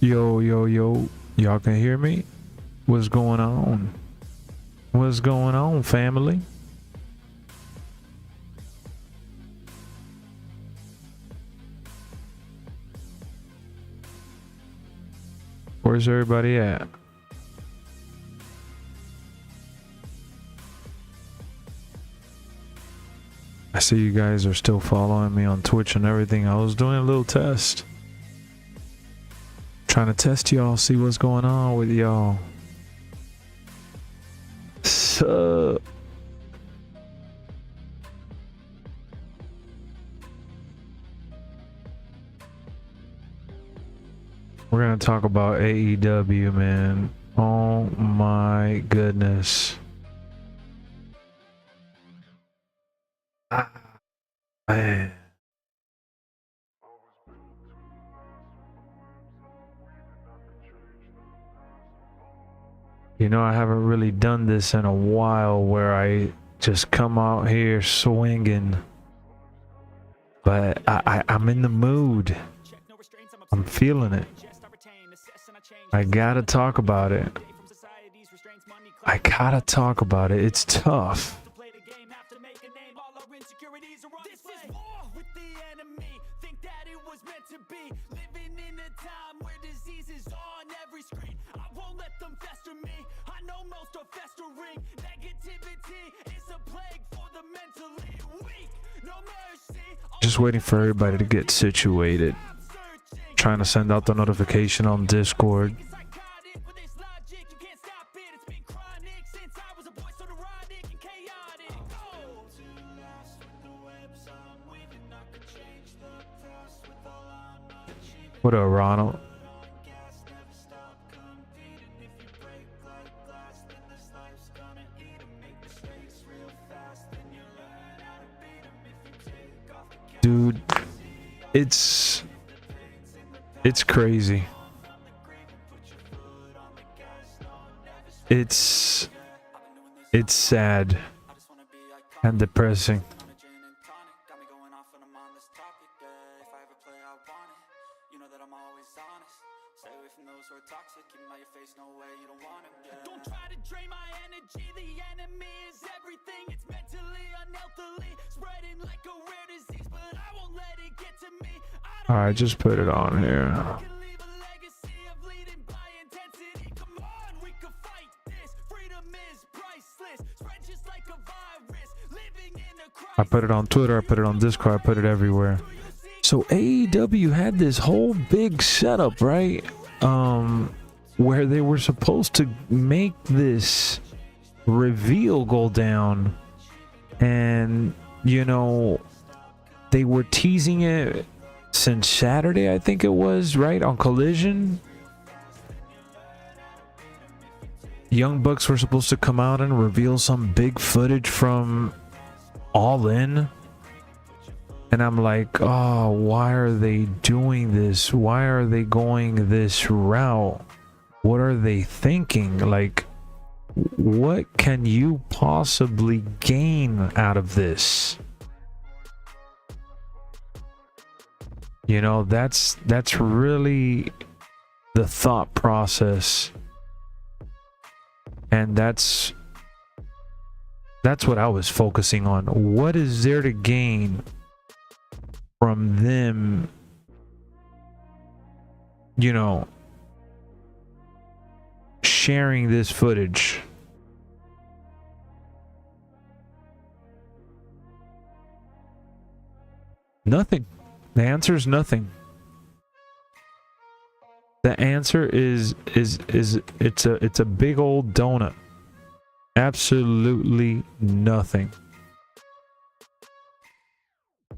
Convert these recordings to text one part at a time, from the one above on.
Yo, yo, yo. Y'all can hear me? What's going on? What's going on, family? Where's everybody at? I see you guys are still following me on Twitch and everything. I was doing a little test. Trying to test y'all, see what's going on with y'all. Sup? We're gonna talk about AEW, man. Oh my goodness. Man. You know, I haven't really done this in a while where I just come out here swinging. But I'm in the mood. I'm feeling it. I gotta talk about it. I gotta talk about it. It's tough. Just waiting for everybody to get situated. Trying to send out the notification on Discord. What up, Ronald? Dude, it's crazy. It's sad and depressing. Don't try to drain my energy. The enemy is everything. It's mentally, unhealthily, spreading like a rare disease, but I won't let it get to me. All right, just put it on here. I put it on Twitter, I put it on Discord, I put it everywhere. So AEW had this whole big setup, right? Where they were supposed to make this reveal go down, and you know, they were teasing it since Saturday, I think it was, right, on Collision. Young Bucks were supposed to come out and reveal some big footage from All In, and I'm like, oh, why are they doing this? Why are they going this route? What are they thinking? Like, what can you possibly gain out of this? You know, that's really the thought process, and that's what I was focusing on. What is there to gain from them, you know, sharing this footage? Nothing. The answer is nothing. The answer is it's a big old donut. Absolutely nothing.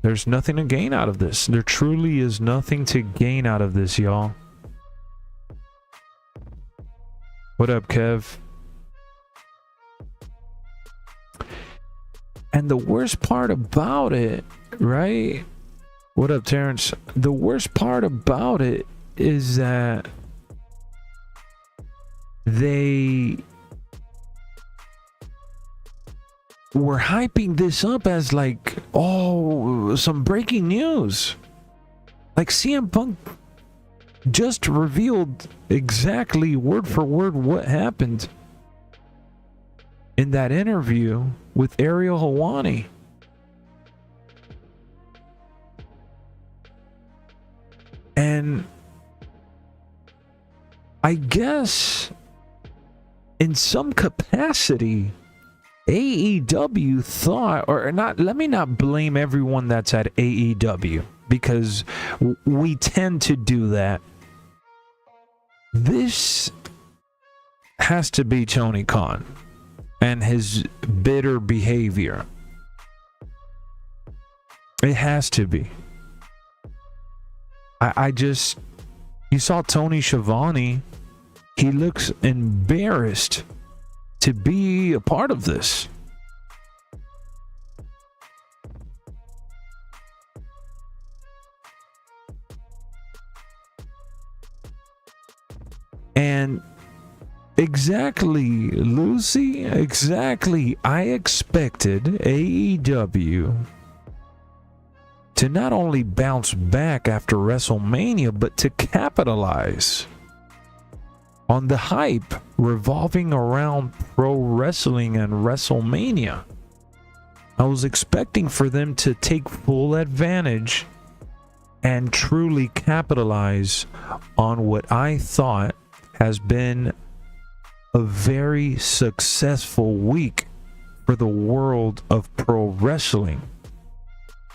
There's nothing to gain out of this. There truly is nothing to gain out of this, y'all. What up, Kev? And the worst part about it, right? What up, Terrence? The worst part about it is that they were hyping this up as like, oh, some breaking news. Like CM Punk just revealed exactly word for word what happened in that interview with Ariel Helwani. And I guess in some capacity, AEW thought, or not, let me not blame everyone that's at AEW, because we tend to do that. This has to be Tony Khan and his bitter behavior. It has to be. I just, you saw Tony Schiavone. He looks embarrassed to be a part of this. And exactly, Lucy, exactly, I expected AEW to not only bounce back after WrestleMania, but to capitalize on the hype revolving around pro wrestling and WrestleMania. I was expecting for them to take full advantage and truly capitalize on what I thought has been a very successful week for the world of pro wrestling.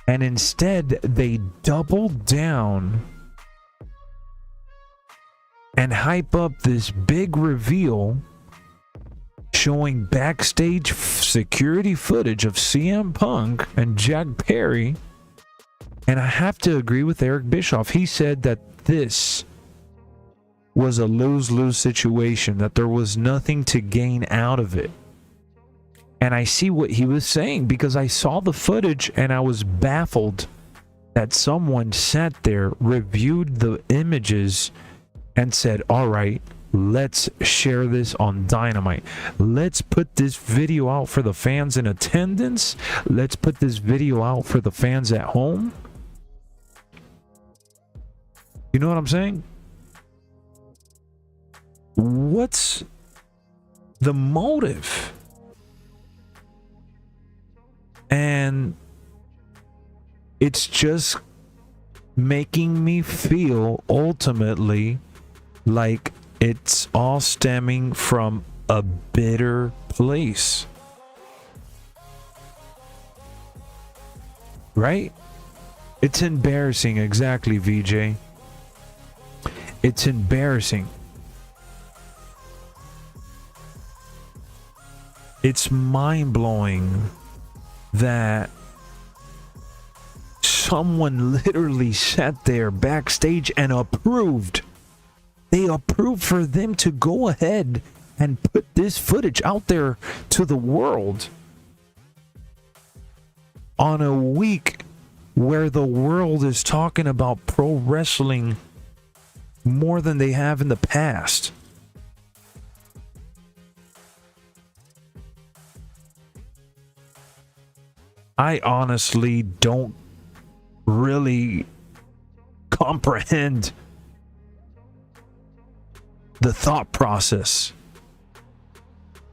And instead, they doubled down and hype up this big reveal showing backstage security footage of CM Punk and Jack Perry. And I have to agree with Eric Bischoff. He said that this was a lose-lose situation, that there was nothing to gain out of it. And I see what he was saying, because I saw the footage and I was baffled that someone sat there, reviewed the images, and said, all right, let's share this on Dynamite. Let's put this video out for the fans in attendance. Let's put this video out for the fans at home. You know what I'm saying? What's the motive? And it's just making me feel ultimately like it's all stemming from a bitter place. Right? It's embarrassing, exactly, VJ. It's embarrassing. It's mind-blowing that someone literally sat there backstage and approved. They approved for them to go ahead and put this footage out there to the world on a week where the world is talking about pro wrestling more than they have in the past. I honestly don't really comprehend the thought process.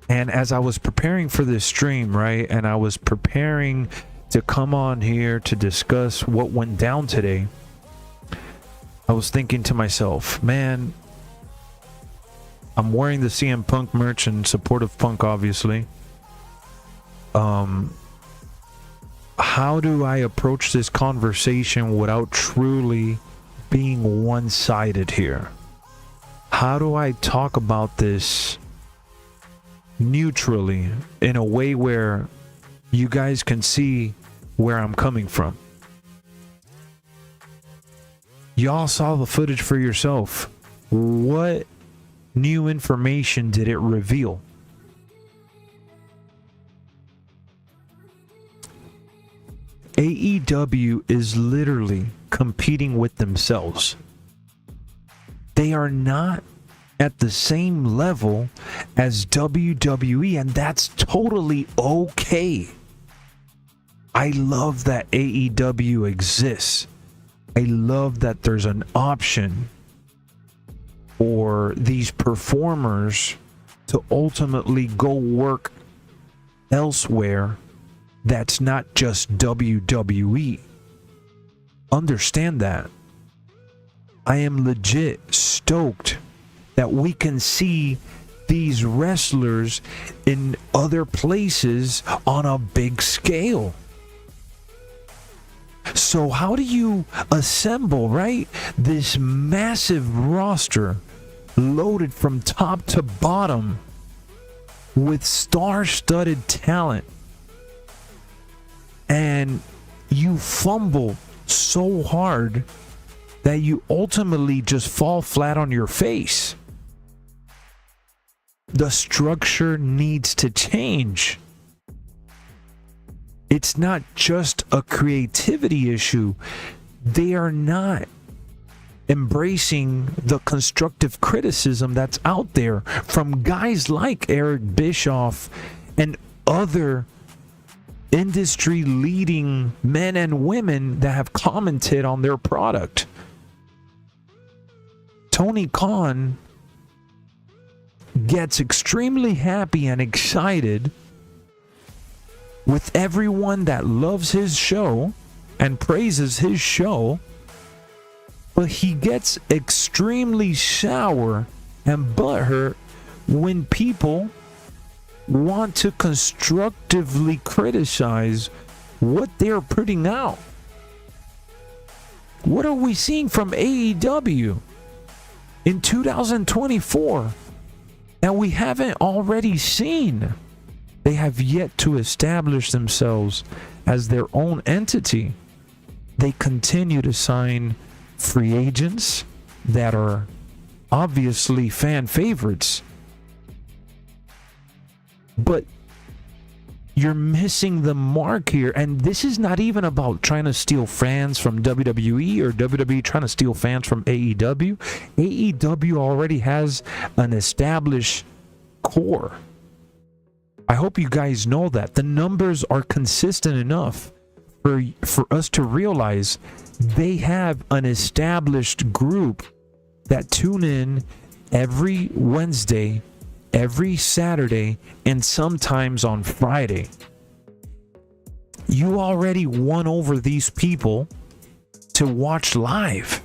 And as I was preparing for this stream, right, and I was preparing to come on here to discuss what went down today, I was thinking to myself, man, I'm wearing the CM Punk merch in support of Punk, obviously. How do I approach this conversation without truly being one-sided here? How do I talk about this neutrally in a way where you guys can see where I'm coming from? Y'all saw the footage for yourself. What new information did it reveal? AEW is literally competing with themselves. They are not at the same level as WWE, and that's totally okay. I love that AEW exists. I love that there's an option or these performers to ultimately go work elsewhere that's not just WWE. Understand that. I am legit stoked that we can see these wrestlers in other places on a big scale. So how do you assemble, right, this massive roster loaded from top to bottom with star-studded talent, and you fumble so hard that you ultimately just fall flat on your face? The structure needs to change. It's not just a creativity issue. They are not embracing the constructive criticism that's out there from guys like Eric Bischoff and other industry leading men and women that have commented on their product. Tony Khan gets extremely happy and excited with everyone that loves his show and praises his show, but he gets extremely sour and butthurt when people want to constructively criticize what they're putting out. What are we seeing from AEW in 2024 that we haven't already seen? They have yet to establish themselves as their own entity. They continue to sign free agents that are obviously fan favorites. But you're missing the mark here. And this is not even about trying to steal fans from WWE or WWE trying to steal fans from AEW. AEW already has an established core. I hope you guys know that. The numbers are consistent enough for us to realize they have an established group that tune in every Wednesday, every Saturday, and sometimes on Friday. You already won over these people to watch live.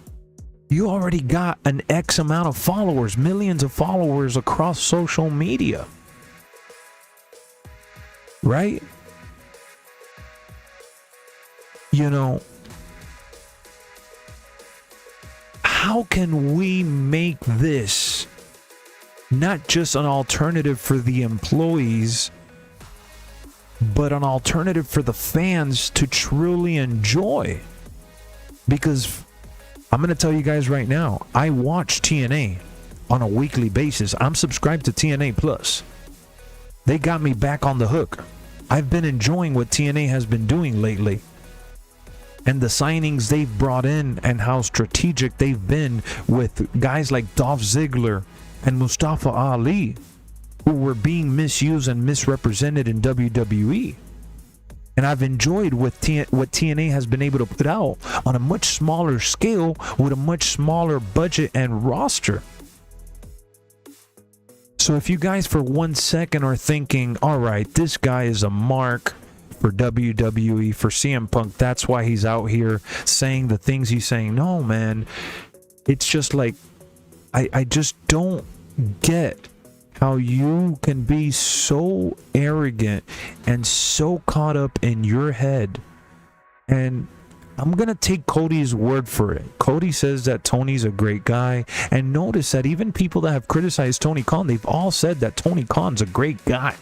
You already got an X amount of followers, millions of followers across social media. Right? You know, how can we make this not just an alternative for the employees, but an alternative for the fans to truly enjoy? Because I'm going to tell you guys right now, I watch TNA on a weekly basis. I'm subscribed to TNA Plus. They got me back on the hook. I've been enjoying what TNA has been doing lately, and the signings they've brought in and how strategic they've been with guys like Dolph Ziggler and Mustafa Ali, who were being misused and misrepresented in WWE. And I've enjoyed what TNA has been able to put out on a much smaller scale with a much smaller budget and roster. So if you guys for 1 second are thinking, all right, this guy is a mark for WWE, for CM Punk, that's why he's out here saying the things he's saying. No, man. It's just like, I just don't get how you can be so arrogant and so caught up in your head. And I'm going to take Cody's word for it. Cody says that Tony's a great guy. And notice that even people that have criticized Tony Khan, they've all said that Tony Khan's a great guy.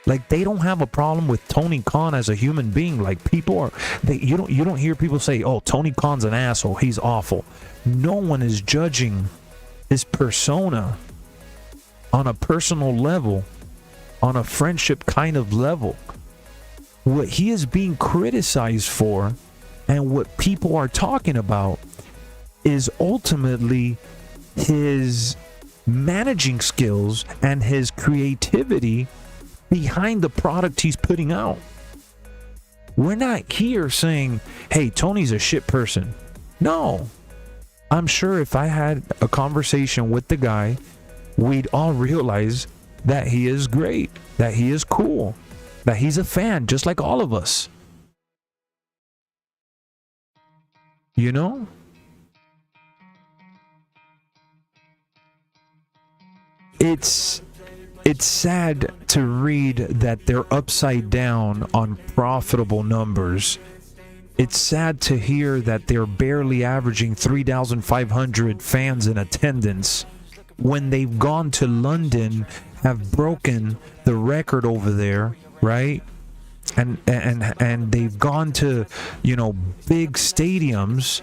Like, they don't have a problem with Tony Khan as a human being. Like, people are, you don't hear people say, oh, Tony Khan's an asshole, he's awful. No one is judging his persona on a personal level, on a friendship kind of level. What he is being criticized for and what people are talking about is ultimately his managing skills and his creativity behind the product he's putting out. We're not here saying, hey, Tony's a shit person. No. I'm sure if I had a conversation with the guy, we'd all realize that he is great, that he is cool, that he's a fan just like all of us. You know? It's sad to read that they're upside down on profitable numbers. It's sad to hear that they're barely averaging 3,500 fans in attendance when they've gone to London, have broken the record over there, right? And they've gone to, you know, big stadiums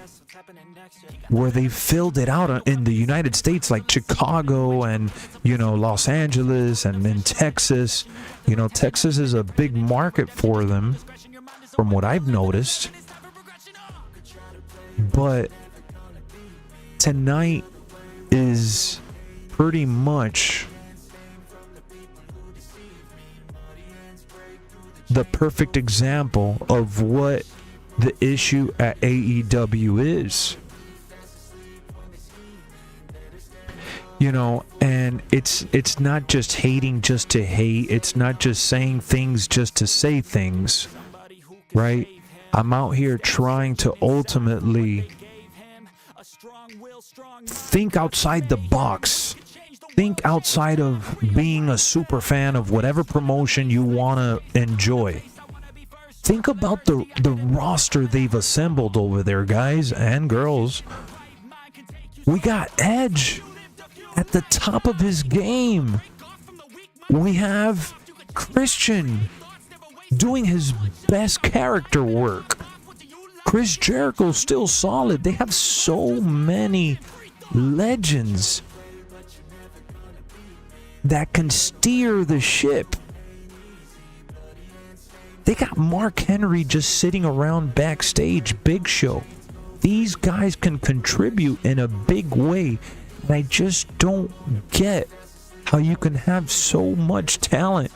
where they filled it out in the United States, like Chicago and, you know, Los Angeles and in Texas. You know, Texas is a big market for them, from what I've noticed. But tonight is pretty much the perfect example of what the issue at AEW is. You know, and it's not just hating just to hate. It's not just saying things just to say things, right? I'm out here trying to ultimately think outside the box. Think outside of being a super fan of whatever promotion you want to enjoy. Think about the roster they've assembled over there, guys and girls. We got Edge at the top of his game. We have Christian doing his best character work. Chris Jericho's still solid. They have so many legends that can steer the ship. They got Mark Henry just sitting around backstage. Big Show. These guys can contribute in a big way. And I just don't get how you can have so much talent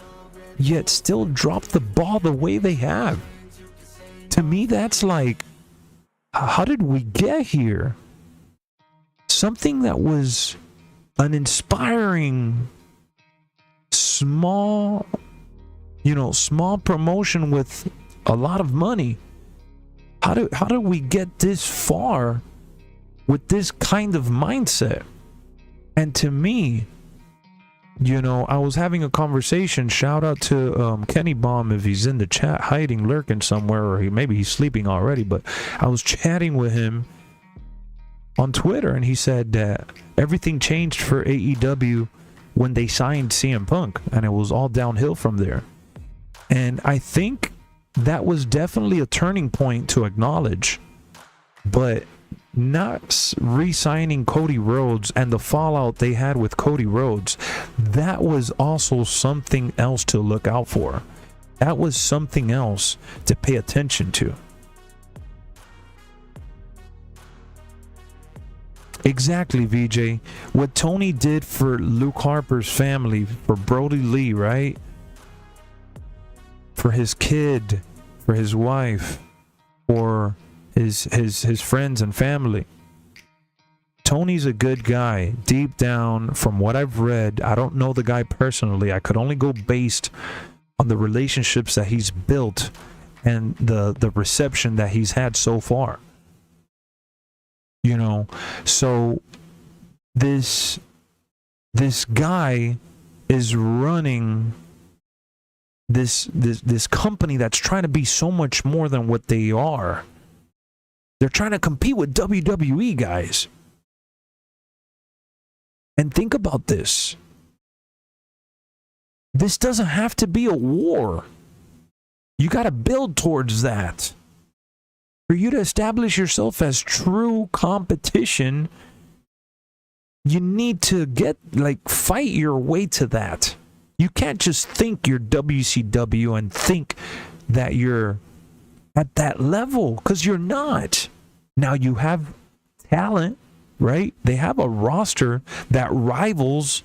yet still drop the ball the way they have. To me, that's like, how did we get here? Something that was an inspiring small promotion with a lot of money. How do we get this far with this kind of mindset? And to me, you know, I was having a conversation. Shout out to Kenny Baum if he's in the chat, hiding, lurking somewhere, or maybe he's sleeping already. But I was chatting with him on Twitter, and he said that everything changed for AEW when they signed CM Punk, and it was all downhill from there. And I think that was definitely a turning point to acknowledge, but not re-signing Cody Rhodes and the fallout they had with Cody Rhodes, that was also something else to look out for. That was something else to pay attention to. Exactly, VJ. What Tony did for Luke Harper's family, for Brody Lee, right? For his kid, for his wife, for his friends and family. Tony's a good guy. Deep down, from what I've read, I don't know the guy personally. I could only go based on the relationships that he's built and the reception that he's had so far. You know, so this guy is running this company that's trying to be so much more than what they are. They're trying to compete with WWE, guys. And think about this. This doesn't have to be a war. You got to build towards that. For you to establish yourself as true competition, you need to fight your way to that. You can't just think you're WCW and think that you're at that level, because you're not. Now you have talent, right? They have a roster that rivals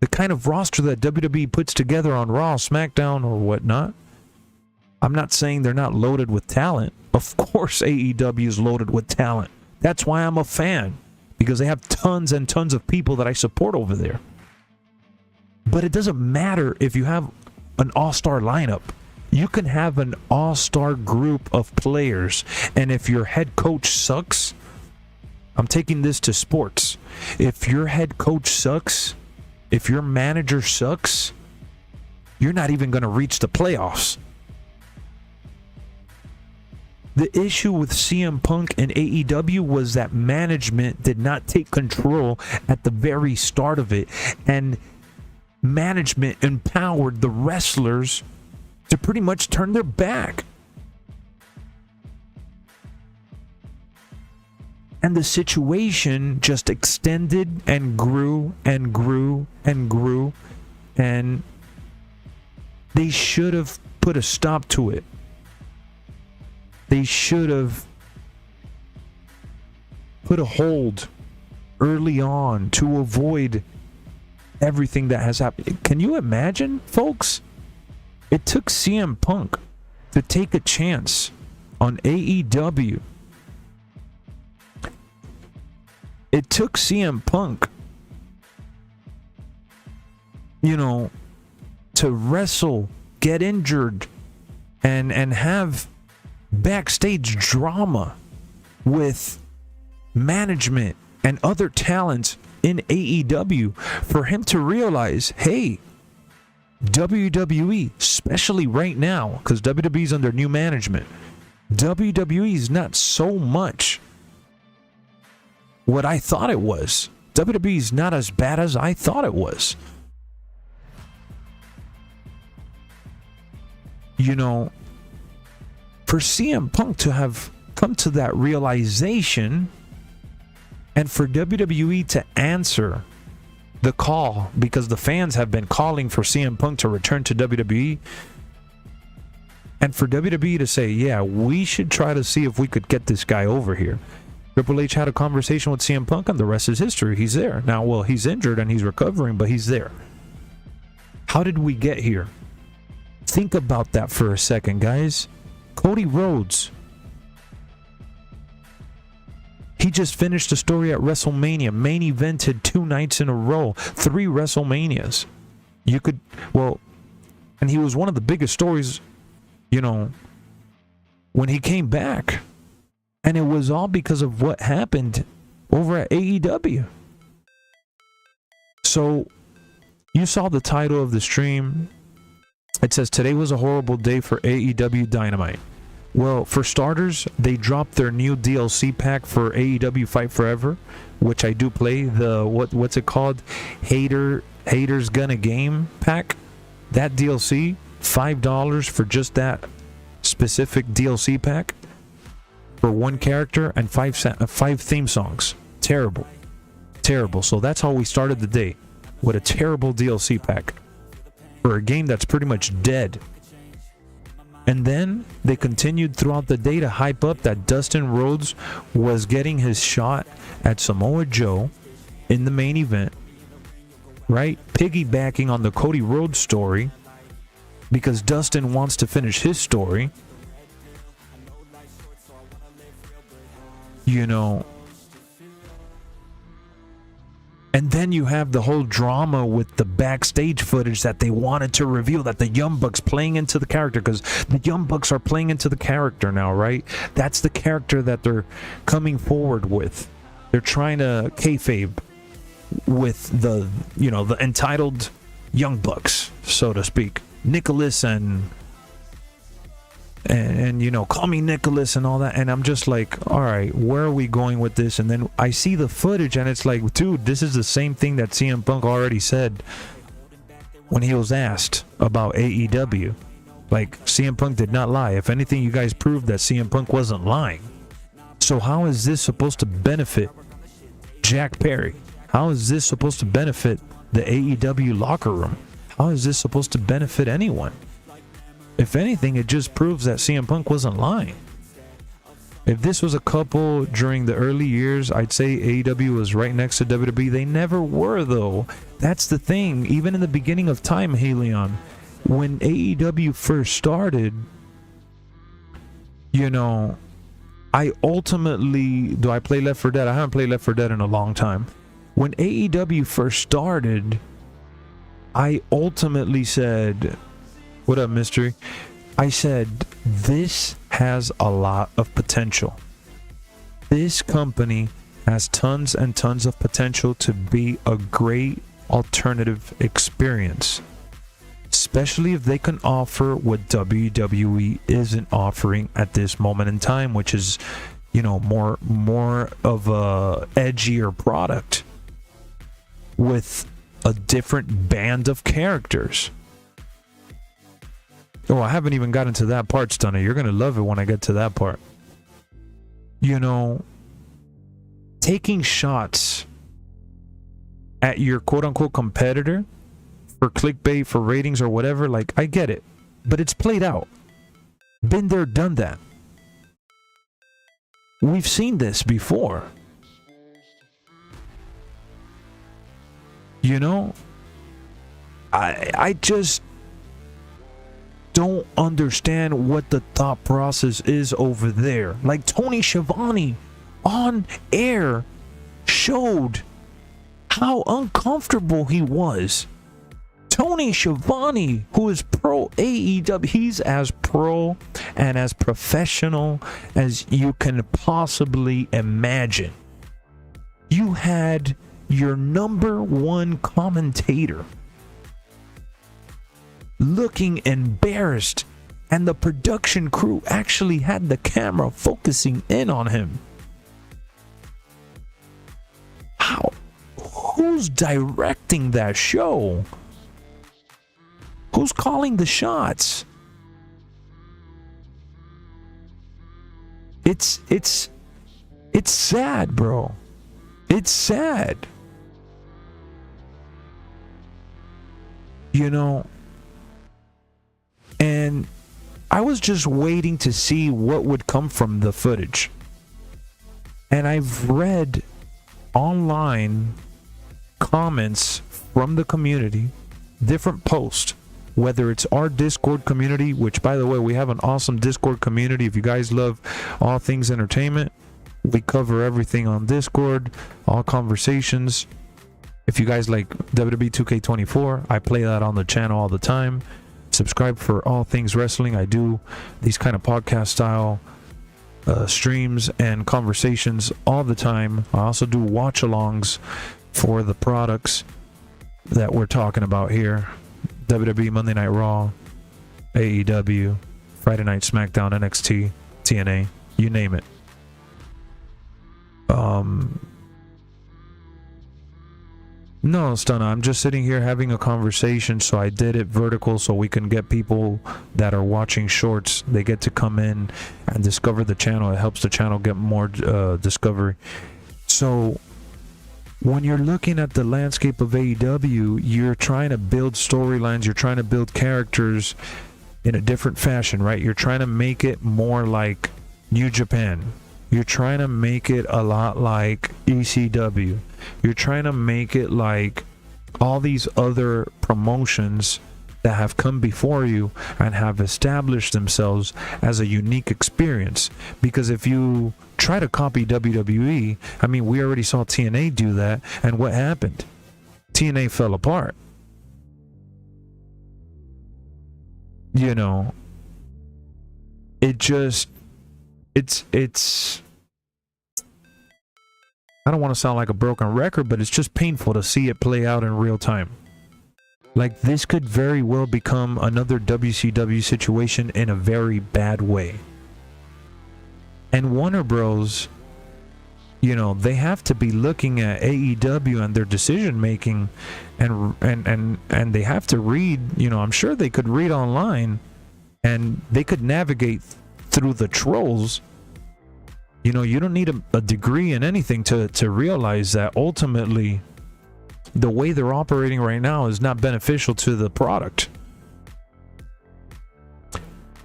the kind of roster that WWE puts together on Raw, SmackDown, or whatnot. I'm not saying they're not loaded with talent. Of course AEW is loaded with talent. That's why I'm a fan, because they have tons and tons of people that I support over there. But it doesn't matter if you have an all-star lineup. You can have an all-star group of players, and if your head coach sucks, I'm taking this to sports. If your head coach sucks, if your manager sucks, you're not even going to reach the playoffs. The issue with CM Punk and AEW was that management did not take control at the very start of it, and management empowered the wrestlers to pretty much turn their back. And the situation just extended and grew and grew and grew, and they should have put a stop to it. They should have put a hold early on to avoid everything that has happened. Can you imagine, folks? It took CM Punk to take a chance on AEW. It took CM Punk, to wrestle, get injured, and have backstage drama with management and other talents in AEW for him to realize, hey, WWE, especially right now, because WWE is under new management, WWE is not so much what I thought it was. WWE is not as bad as I thought it was. For CM Punk to have come to that realization, and for WWE to answer the call, because the fans have been calling for CM Punk to return to WWE, and for WWE to say, yeah, we should try to see if we could get this guy over here. Triple H had a conversation with CM Punk, and the rest is history. He's there. Now, well, he's injured and he's recovering, but he's there. How did we get here? Think about that for a second, guys. Cody Rhodes. He just finished a story at WrestleMania, main evented 2 nights in a row, 3 WrestleManias. And he was one of the biggest stories, when he came back. And it was all because of what happened over at AEW. So, you saw the title of the stream. It says, today was a horrible day for AEW Dynamite. Well, for starters, they dropped their new DLC pack for AEW Fight Forever, which I do play. The what's it called? Haters Gonna Game pack. That DLC, $5 for just that specific DLC pack for 1 character and 5 theme songs. Terrible. So that's how we started the day, with a terrible DLC pack for a game that's pretty much dead. And then they continued throughout the day to hype up that Dustin Rhodes was getting his shot at Samoa Joe in the main event, right? Piggybacking on the Cody Rhodes story, because Dustin wants to finish his story. And then you have the whole drama with the backstage footage that they wanted to reveal, that the Young Bucks playing into the character, because the Young Bucks are playing into the character now, right? That's the character that they're coming forward with. They're trying to kayfabe with the entitled Young Bucks, so to speak. Nicholas and call me Nicholas and all that. And I'm just like, all right, where are we going with this? And then I see the footage and it's like, dude, this is the same thing that CM Punk already said when he was asked about AEW. Like, CM Punk did not lie. If anything, you guys proved that CM Punk wasn't lying. So how is this supposed to benefit Jack Perry? How is this supposed to benefit the AEW locker room? How is this supposed to benefit anyone? If anything, it just proves that CM Punk wasn't lying. If this was a couple during the early years, I'd say AEW was right next to WWE. They never were, though. That's the thing. Even in the beginning of time, Helion, when AEW first started, I ultimately, do I play Left 4 Dead? I haven't played Left 4 Dead in a long time. When AEW first started, I ultimately said, what up, Mystery? I said, this has a lot of potential. This company has tons and tons of potential to be a great alternative experience, especially if they can offer what WWE isn't offering at this moment in time, which is, you know, more of a edgier product with a different band of characters. Oh, I haven't even gotten to that part, Stunner. You're gonna love it when I get to that part. You know, taking shots at your quote-unquote competitor for clickbait, for ratings or whatever, like, I get it, but it's played out. Been there, done that. We've seen this before. You know, I just don't understand what the thought process is over there. Like, Tony Schiavone on air showed how uncomfortable he was. Tony Schiavone, who is pro AEW, he's as pro and as professional as you can possibly imagine. You had your number one commentator looking embarrassed, and the production crew actually had the camera focusing in on him. How? Who's directing that show? Who's calling the shots? It's sad, bro. It's sad. You know, and I was just waiting to see what would come from the footage. And I've read online comments from the community, different posts, whether it's our Discord community, which, by the way, we have an awesome Discord community. If you guys love all things entertainment, we cover everything on Discord, all conversations. If you guys like WWE 2K24, I play that on the channel all the time. Subscribe for all things wrestling. I do these kind of podcast style streams and conversations all the time. I also do watch alongs for the products that we're talking about here. WWE Monday Night Raw, AEW, Friday Night SmackDown, NXT, TNA, you name it. No, Stunna, I'm just sitting here having a conversation, so I did it vertical so we can get people that are watching shorts, they get to come in and discover the channel. It helps the channel get more discovery. So when you're looking at the landscape of AEW, you're trying to build storylines, you're trying to build characters in a different fashion, right? You're trying to make it more like New Japan. You're trying to make it a lot like ECW. You're trying to make it like all these other promotions that have come before you and have established themselves as a unique experience. Because if you try to copy WWE, I mean, we already saw TNA do that, and what happened? TNA fell apart. You know, it just, it's I don't want to sound like a broken record, but it's just painful to see it play out in real time. Like, this could very well become another WCW situation in a very bad way. And Warner Bros., you know, they have to be looking at AEW and their decision making, and they have to read, you know, I'm sure they could read online and they could navigate through the trolls. You know, you don't need a degree in anything to realize that ultimately the way they're operating right now is not beneficial to the product.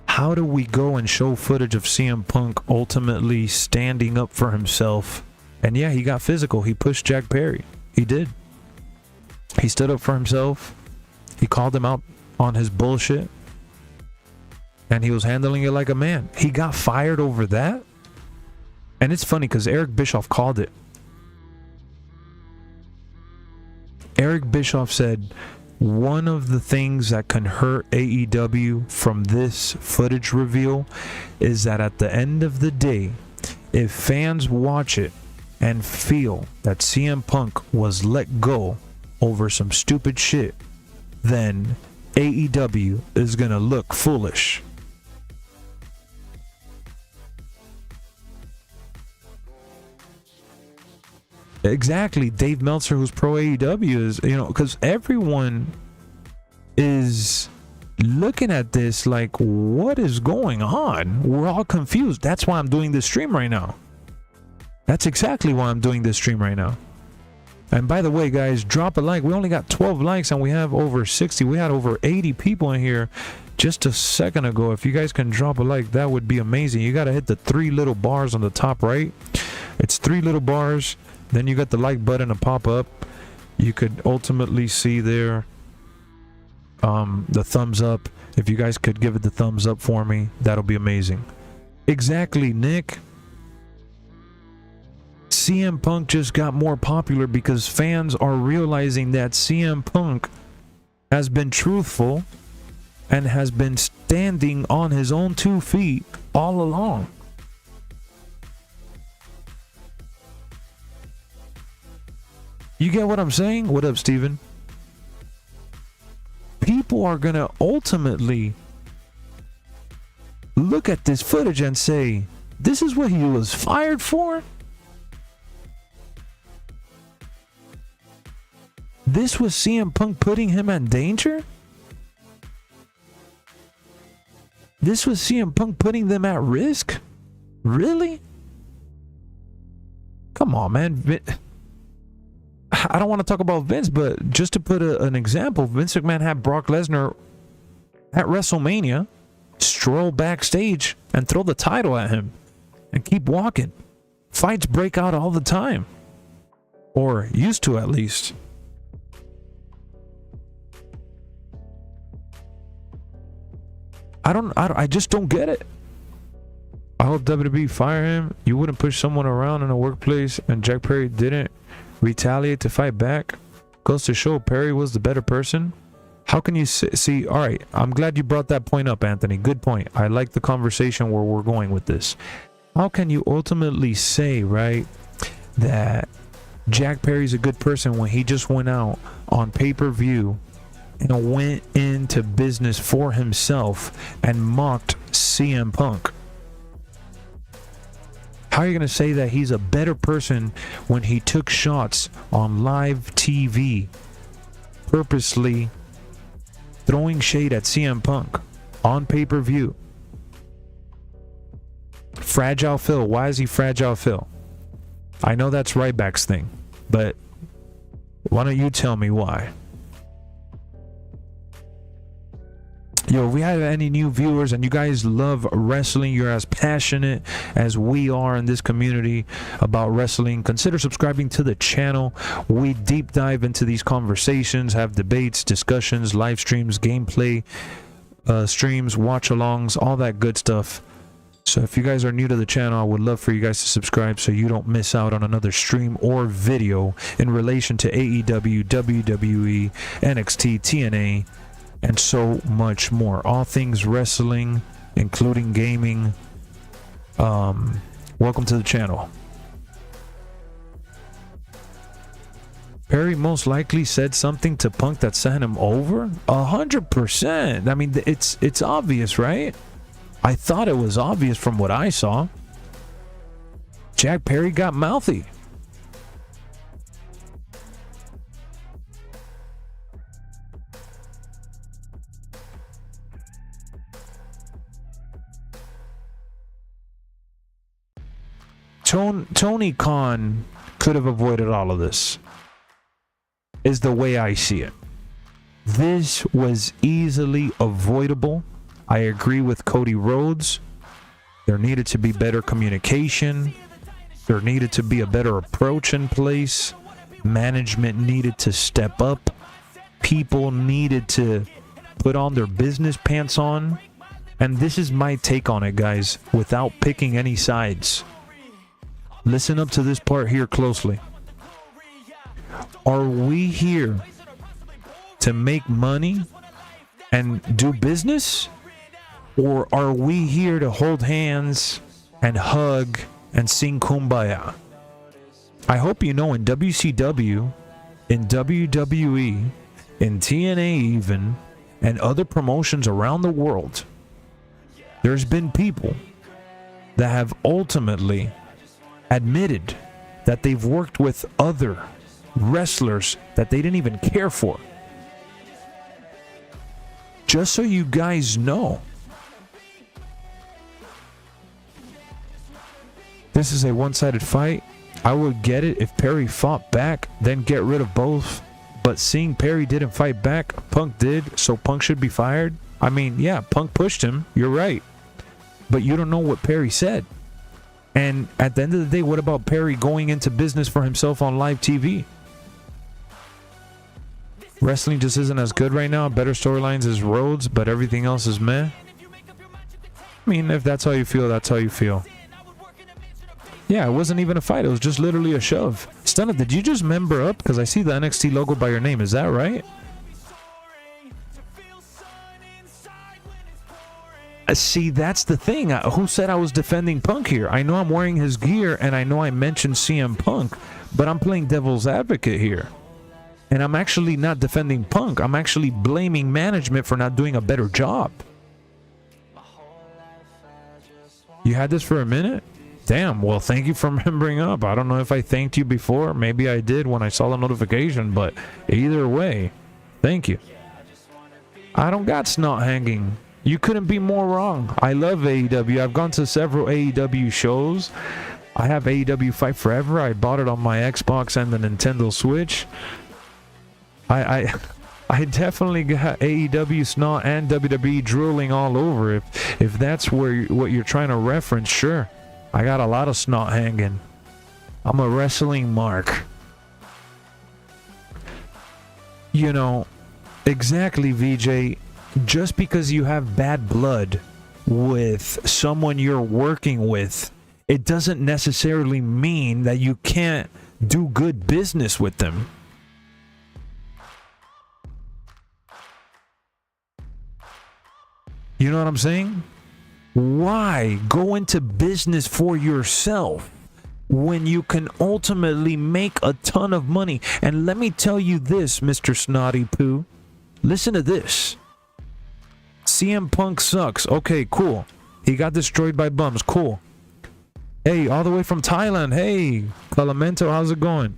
How do we go and show footage of CM Punk ultimately standing up for himself? And yeah, he got physical. He pushed Jack Perry. He did. He stood up for himself. He called him out on his bullshit. And he was handling it like a man. He got fired over that? And it's funny because Eric Bischoff called it. Eric Bischoff said, one of the things that can hurt AEW from this footage reveal is that at the end of the day, if fans watch it and feel that CM Punk was let go over some stupid shit, then AEW is gonna look foolish. Exactly. Dave Meltzer, who's pro AEW, is, you know, because everyone is looking at this like, what is going on? We're all confused. That's why I'm doing this stream right now. That's exactly why I'm doing this stream right now. And by the way, guys, drop a like. We only got 12 likes and we have over 60. We had over 80 people in here just a second ago. If you guys can drop a like, that would be amazing. You got to hit the 3 little bars on the top right. It's 3 little bars. Then you got the like button to pop up. You could ultimately see there the thumbs up. If you guys could give it the thumbs up for me, that'll be amazing. Exactly, Nick. CM Punk just got more popular because fans are realizing that CM Punk has been truthful and has been standing on his own 2 feet all along. You get what I'm saying? What up, Steven? People are going to ultimately look at this footage and say, this is what he was fired for? This was CM Punk putting him in danger? This was CM Punk putting them at risk? Really? Come on, man. I don't want to talk about Vince, but just to put an example, Vince McMahon had Brock Lesnar at WrestleMania stroll backstage and throw the title at him and keep walking. Fights break out all the time, or used to at least. I just don't get it. I hope WWE fire him. You wouldn't push someone around in a workplace, and Jack Perry didn't retaliate to fight back. Goes to show Perry was the better person. How can you see? All right, I'm glad you brought that point up, Anthony. Good point. I like the conversation where we're going with this. How can you ultimately say, right, that Jack Perry's a good person when he just went out on pay-per-view and went into business for himself and mocked CM Punk? How are you going to say that he's a better person when he took shots on live TV, purposely throwing shade at CM Punk on pay-per-view? Fragile Phil. Why is he Fragile Phil? I know that's Ryback's thing, but why don't you tell me why? Yo, if we have any new viewers and you guys love wrestling, you're as passionate as we are in this community about wrestling, consider subscribing to the channel. We deep dive into these conversations, have debates, discussions, live streams, gameplay streams, watch-alongs, all that good stuff. So if you guys are new to the channel, I would love for you guys to subscribe so you don't miss out on another stream or video in relation to AEW, WWE, NXT, TNA, and so much more. All things wrestling, including gaming. Welcome to the channel. Perry most likely said something to Punk that sent him over. 100%. I mean, it's obvious, right? I thought it was obvious from what I saw. Jack Perry got mouthy. Tony Khan could have avoided all of this, is the way I see it. This was easily avoidable. I agree with Cody Rhodes. There needed to be better communication. There needed to be a better approach in place. Management needed to step up. People needed to put on their business pants on. And this is my take on it, guys, without picking any sides. Listen up to this part here closely. Are we here to make money and do business? Or are we here to hold hands and hug and sing Kumbaya? I hope you know in WCW, in WWE, in TNA even, and other promotions around the world, there's been people that have ultimately admitted that they've worked with other wrestlers that they didn't even care for. Just so you guys know, this is a one-sided fight. I would get it if Perry fought back, then get rid of both. But seeing Perry didn't fight back, Punk did, so Punk should be fired. I mean, yeah, Punk pushed him. You're right. But you don't know what Perry said. And at the end of the day, what about Perry going into business for himself on live TV? Wrestling just isn't as good right now. Better storylines is Rhodes, but everything else is meh. I mean, if that's how you feel, that's how you feel. Yeah, it wasn't even a fight. It was just literally a shove. Stunna, did you just member up? Because I see the NXT logo by your name. Is that right? See, that's the thing. Who said I was defending Punk here? I know I'm wearing his gear, and I know I mentioned CM Punk, but I'm playing devil's advocate here. And I'm actually not defending Punk. I'm actually blaming management for not doing a better job. You had this for a minute? Damn, well, thank you for remembering up. I don't know if I thanked you before. Maybe I did when I saw the notification, but either way, thank you. I don't got snot hanging. You couldn't be more wrong. I love AEW. I've gone to several AEW shows. I have AEW Fight Forever. I bought it on my Xbox and the Nintendo Switch. I definitely got AEW snot and WWE drooling all over. If that's what you're trying to reference, sure. I got a lot of snot hanging. I'm a wrestling mark. You know, exactly, VJ. Just because you have bad blood with someone you're working with, it doesn't necessarily mean that you can't do good business with them. You know what I'm saying? Why go into business for yourself when you can ultimately make a ton of money? And let me tell you this, Mr. Snotty Poo. Listen to this. CM Punk sucks. Okay, cool. He got destroyed by bums. Cool. Hey, all the way from Thailand. Hey, Calamento, how's it going?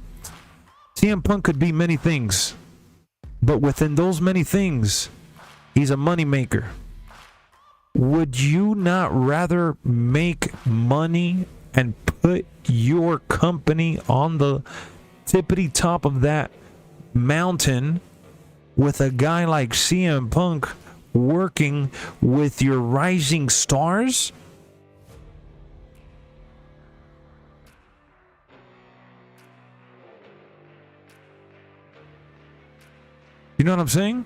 CM Punk could be many things. But within those many things, he's a moneymaker. Would you not rather make money and put your company on the tippity top of that mountain with a guy like CM Punk working with your rising stars? You know what I'm saying?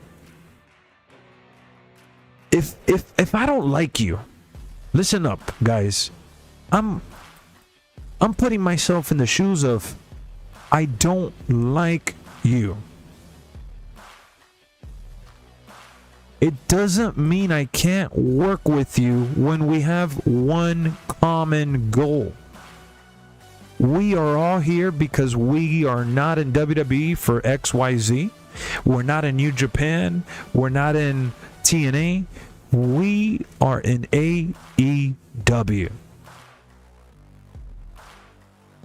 If I don't like you, listen up, guys. I'm putting myself in the shoes of I don't like you. It doesn't mean I can't work with you when we have one common goal. We are all here because we are not in WWE for XYZ. We're not in New Japan. We're not in TNA. We are in AEW.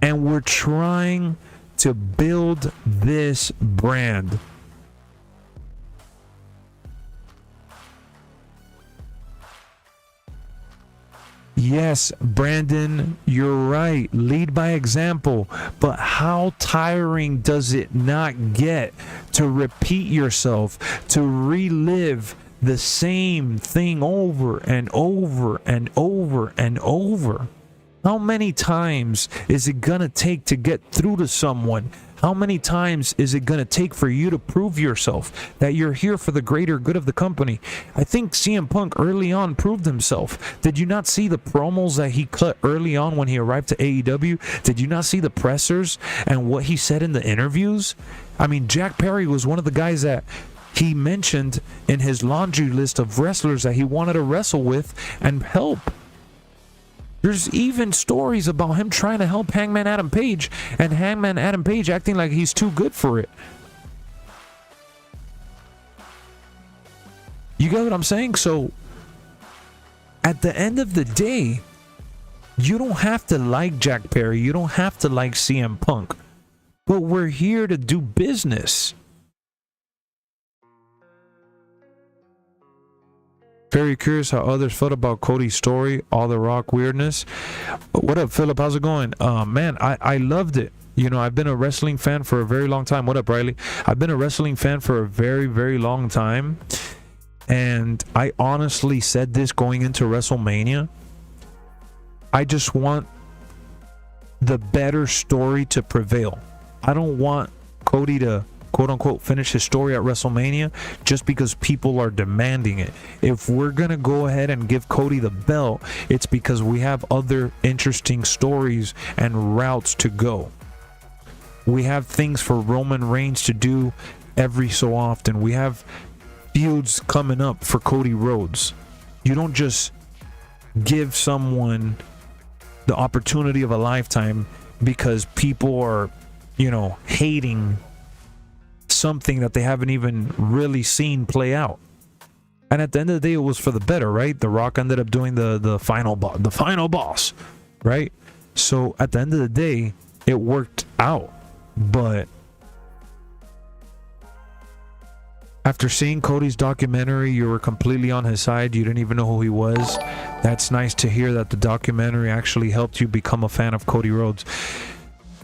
And we're trying to build this brand. Yes, Brandon, you're right. Lead by example. But how tiring does it not get to repeat yourself, to relive the same thing over and over and over and over? How many times is it gonna take to get through to someone? How many times is it going to take for you to prove yourself that you're here for the greater good of the company? I think CM Punk early on proved himself. Did you not see the promos that he cut early on when he arrived to AEW? Did you not see the pressers and what he said in the interviews? I mean, Jack Perry was one of the guys that he mentioned in his laundry list of wrestlers that he wanted to wrestle with and help. There's even stories about him trying to help Hangman Adam Page, and Hangman Adam Page acting like he's too good for it. You get what I'm saying? So, at the end of the day, you don't have to like Jack Perry. You don't have to like CM Punk. But we're here to do business. Very curious how others felt about Cody's story, all the Rock weirdness. What up, Philip? How's it going? Man, I loved it. You know, I've been a wrestling fan for a very long time. What up, Riley? I've been a wrestling fan for a very, very long time. And I honestly said this going into WrestleMania. I just want the better story to prevail. I don't want Cody to quote-unquote finish his story at WrestleMania just because people are demanding it. If we're gonna go ahead and give Cody the belt, it's because we have other interesting stories and routes to go. We have things for Roman Reigns to do every so often. We have feuds coming up for Cody Rhodes. You don't just give someone the opportunity of a lifetime because people are, you know, hating something that they haven't even really seen play out. And at the end of the day, it was for the better, right? The Rock ended up doing the final boss, right? So at the end of the day, it worked out. But after seeing Cody's documentary, you were completely on his side. You didn't even know who he was. That's nice to hear that the documentary actually helped you become a fan of Cody Rhodes.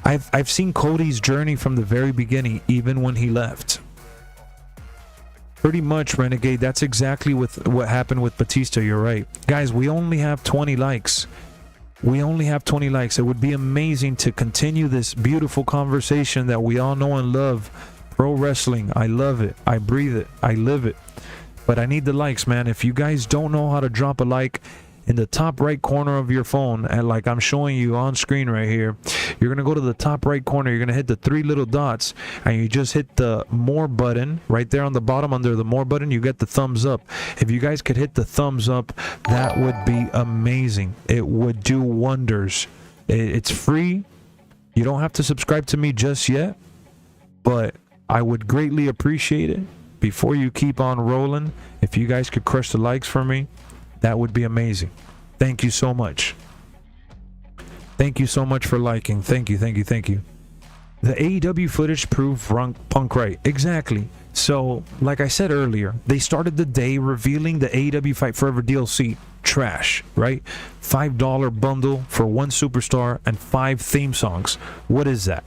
I've seen Cody's journey from the very beginning, even when he left. Pretty much, Renegade, that's exactly what happened with Batista. You're right. Guys, we only have 20 likes. We only have 20 likes. It would be amazing to continue this beautiful conversation that we all know and love. Pro wrestling. I love it. I breathe it. I live it. But I need the likes, man. If you guys don't know how to drop a like, in the top right corner of your phone, and like I'm showing you on screen right here, you're going to go to the top right corner. You're going to hit the three little dots, and you just hit the more button right there on the bottom. Under the more button, you get the thumbs up. If you guys could hit the thumbs up, that would be amazing. It would do wonders. It's free. You don't have to subscribe to me just yet, but I would greatly appreciate it. Before you keep on rolling, if you guys could crush the likes for me, that would be amazing. Thank you so much. Thank you so much for liking. Thank you, thank you, thank you. The AEW footage proved Punk right. Exactly. So, like I said earlier, they started the day revealing the AEW Fight Forever DLC. Trash, right? $5 bundle for one superstar and 5 theme songs. What is that?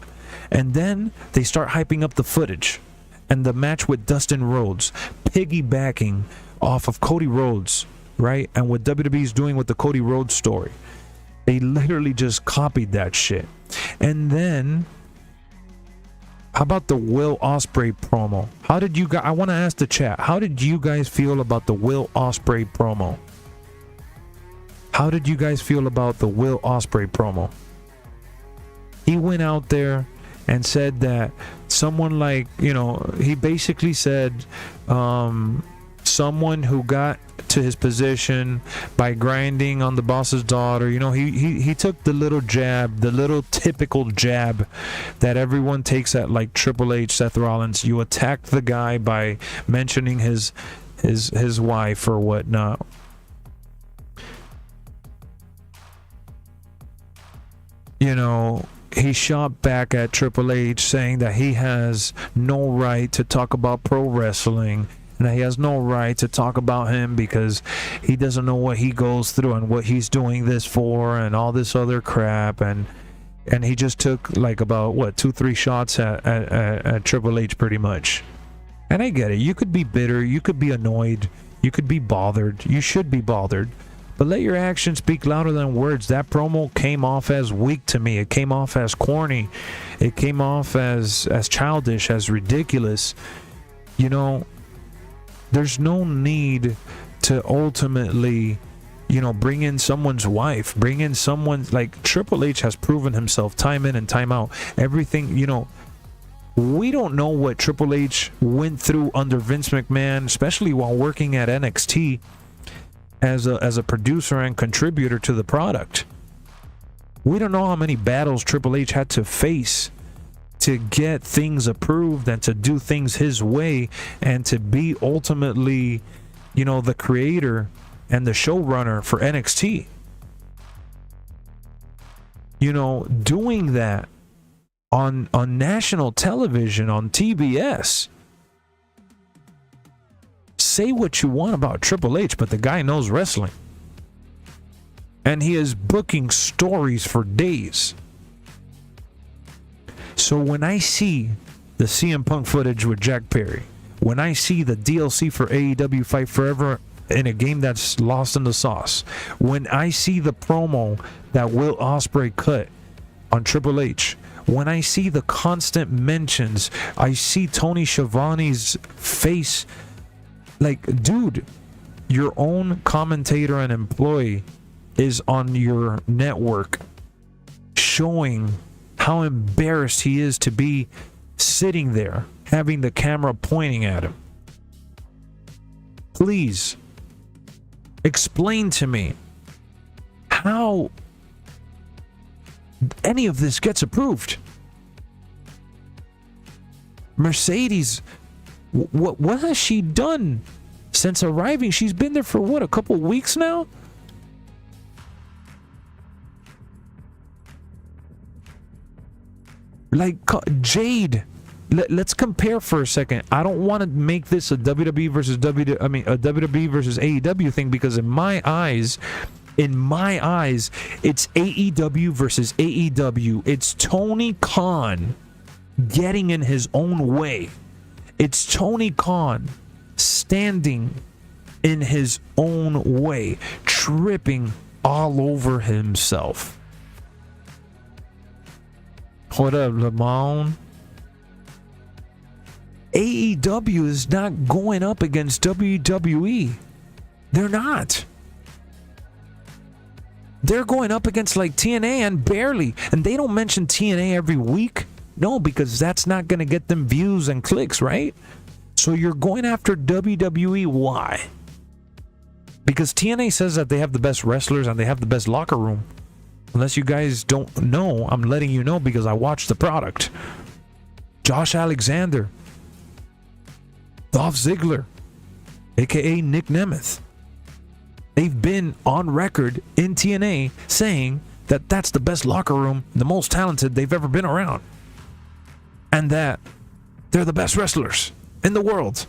And then they start hyping up the footage and the match with Dustin Rhodes, piggybacking off of Cody Rhodes, right? And what WWE's doing with the Cody Rhodes story. They literally just copied that shit. And then, how about the Will Osprey promo? How did you guys, I want to ask the chat, how did you guys feel about the Will Osprey promo? How did you guys feel about the Will Osprey promo? He went out there and said that someone like, you know, he basically said, someone who got to his position by grinding on the boss's daughter, you know, he took the little jab, the little typical jab that everyone takes at like Triple H, Seth Rollins. You attack the guy by mentioning his wife or whatnot. You know, he shot back at Triple H saying that he has no right to talk about pro wrestling, and that he has no right to talk about him because he doesn't know what he goes through and what he's doing this for and all this other crap. And he just took like about 2-3 shots at Triple H pretty much. And I get it. You could be bitter, you could be annoyed, you could be bothered, you should be bothered. But let your actions speak louder than words. That promo came off as weak to me. It came off as corny. It came off as childish, as ridiculous. You know, there's no need to ultimately, you know, bring in someone's wife, bring in someone like Triple H has proven himself time in and time out. Everything, you know, we don't know what Triple H went through under Vince McMahon, especially while working at NXT as a producer and contributor to the product. We don't know how many battles Triple H had to face to get things approved and to do things his way and to be ultimately, you know, the creator and the showrunner for NXT. You know, doing that on national television, on TBS. Say what you want about Triple H, but the guy knows wrestling. And he is booking stories for days. So when I see the CM Punk footage with Jack Perry, when I see the DLC for AEW Fight Forever in a game that's lost in the sauce, when I see the promo that Will Osprey cut on Triple H, when I see the constant mentions, I see Tony Schiavone's face. Like, dude, your own commentator and employee is on your network showing how embarrassed he is to be sitting there having the camera pointing at him. Please explain to me how any of this gets approved. Mercedes, what has she done since arriving? She's been there for what, a couple weeks now? Like, Jade, let's compare for a second. I don't want to make this a WWE versus a WWE versus AEW thing, because in my eyes, it's AEW versus AEW. It's Tony Khan getting in his own way. It's Tony Khan standing in his own way, tripping all over himself. What up, Lamont? AEW is not going up against WWE. They're not. They're going up against like TNA, and barely. And they don't mention TNA every week. No, because that's not going to get them views and clicks, right? So you're going after WWE. Why? Because TNA says that they have the best wrestlers and they have the best locker room. Unless you guys don't know, I'm letting you know because I watched the product. Josh Alexander, Dolph Ziggler, aka Nick Nemeth. They've been on record in TNA saying that that's the best locker room, the most talented they've ever been around. And that they're the best wrestlers in the world.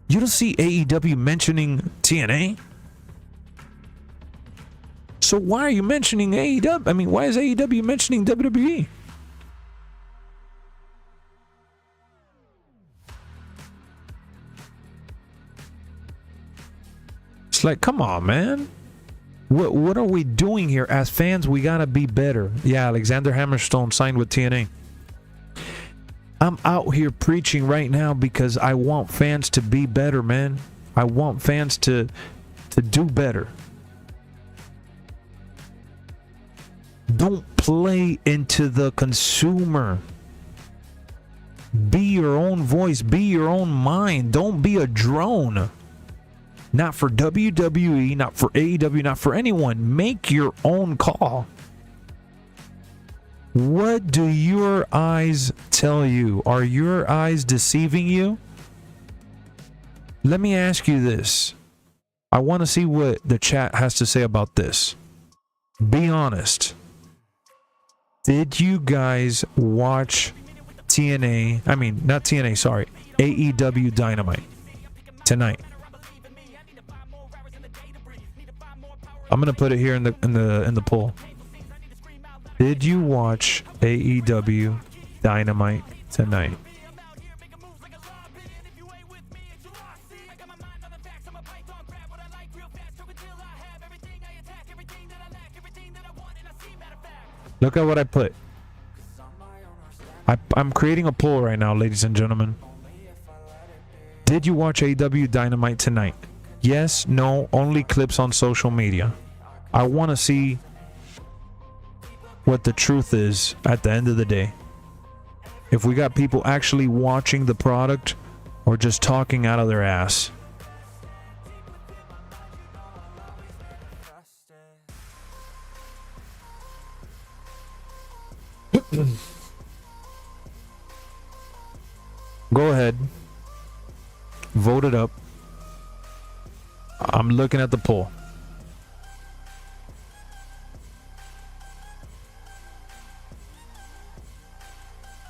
You don't see AEW mentioning TNA? So why are you mentioning AEW? I mean, why is AEW mentioning WWE? It's like, come on, man. What are we doing here? As fans, we gotta be better. Yeah, Alexander Hammerstone signed with TNA. I'm out here preaching right now because I want fans to be better, man. I want fans to do better. Don't play into the consumer. Be your own voice. Be your own mind. Don't be a drone. Not for WWE, not for AEW, not for anyone. Make your own call. What do your eyes tell you? Are your eyes deceiving you? Let me ask you this. I want to see what the chat has to say about this. Be honest. Did you guys watch TNA? I mean, not TNA, sorry. AEW Dynamite tonight. I'm gonna put it here in the poll. Did you watch AEW Dynamite tonight? Look at what I put. I'm creating a poll right now, ladies and gentlemen. Did you watch AEW Dynamite tonight? Yes, no, only clips on social media. I want to see what the truth is at the end of the day. If we got people actually watching the product or just talking out of their ass. Go ahead. Vote it up. I'm looking at the poll.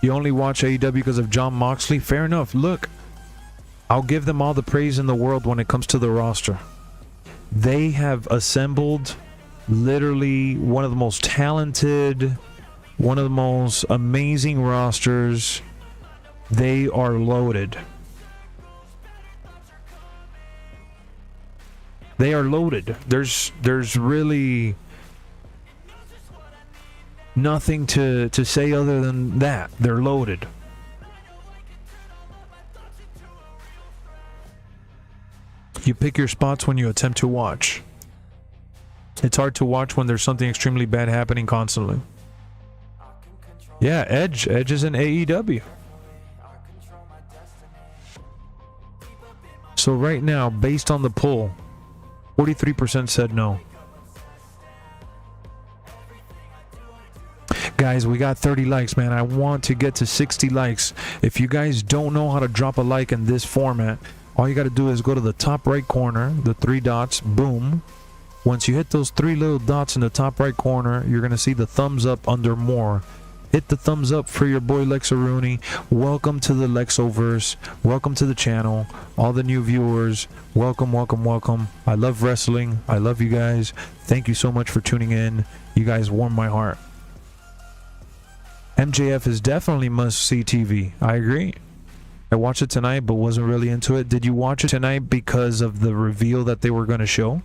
You only watch AEW because of Jon Moxley? Fair enough. Look, I'll give them all the praise in the world when it comes to the roster. They have assembled literally one of the most talented, one of the most amazing rosters. They are loaded. They are loaded. There's really nothing to say other than that. They're loaded. You pick your spots when you attempt to watch. It's hard to watch when there's something extremely bad happening constantly. Yeah, Edge is in AEW. So right now, based on the poll, 43% said no. Guys, we got 30 likes, man. I want to get to 60 likes. If you guys don't know how to drop a like in this format, all you got to do is go to the top right corner, the three dots, boom. Once you hit those three little dots in the top right corner, you're going to see the thumbs up under more. Hit the thumbs up for your boy Lexxaroonie. Welcome to the LexxoVerse. Welcome to the channel. All the new viewers, welcome, welcome, welcome. I love wrestling. I love you guys. Thank you so much for tuning in. You guys warm my heart. MJF is definitely must-see TV. I agree. I watched it tonight, but wasn't really into it. Did you watch it tonight because of the reveal that they were going to show?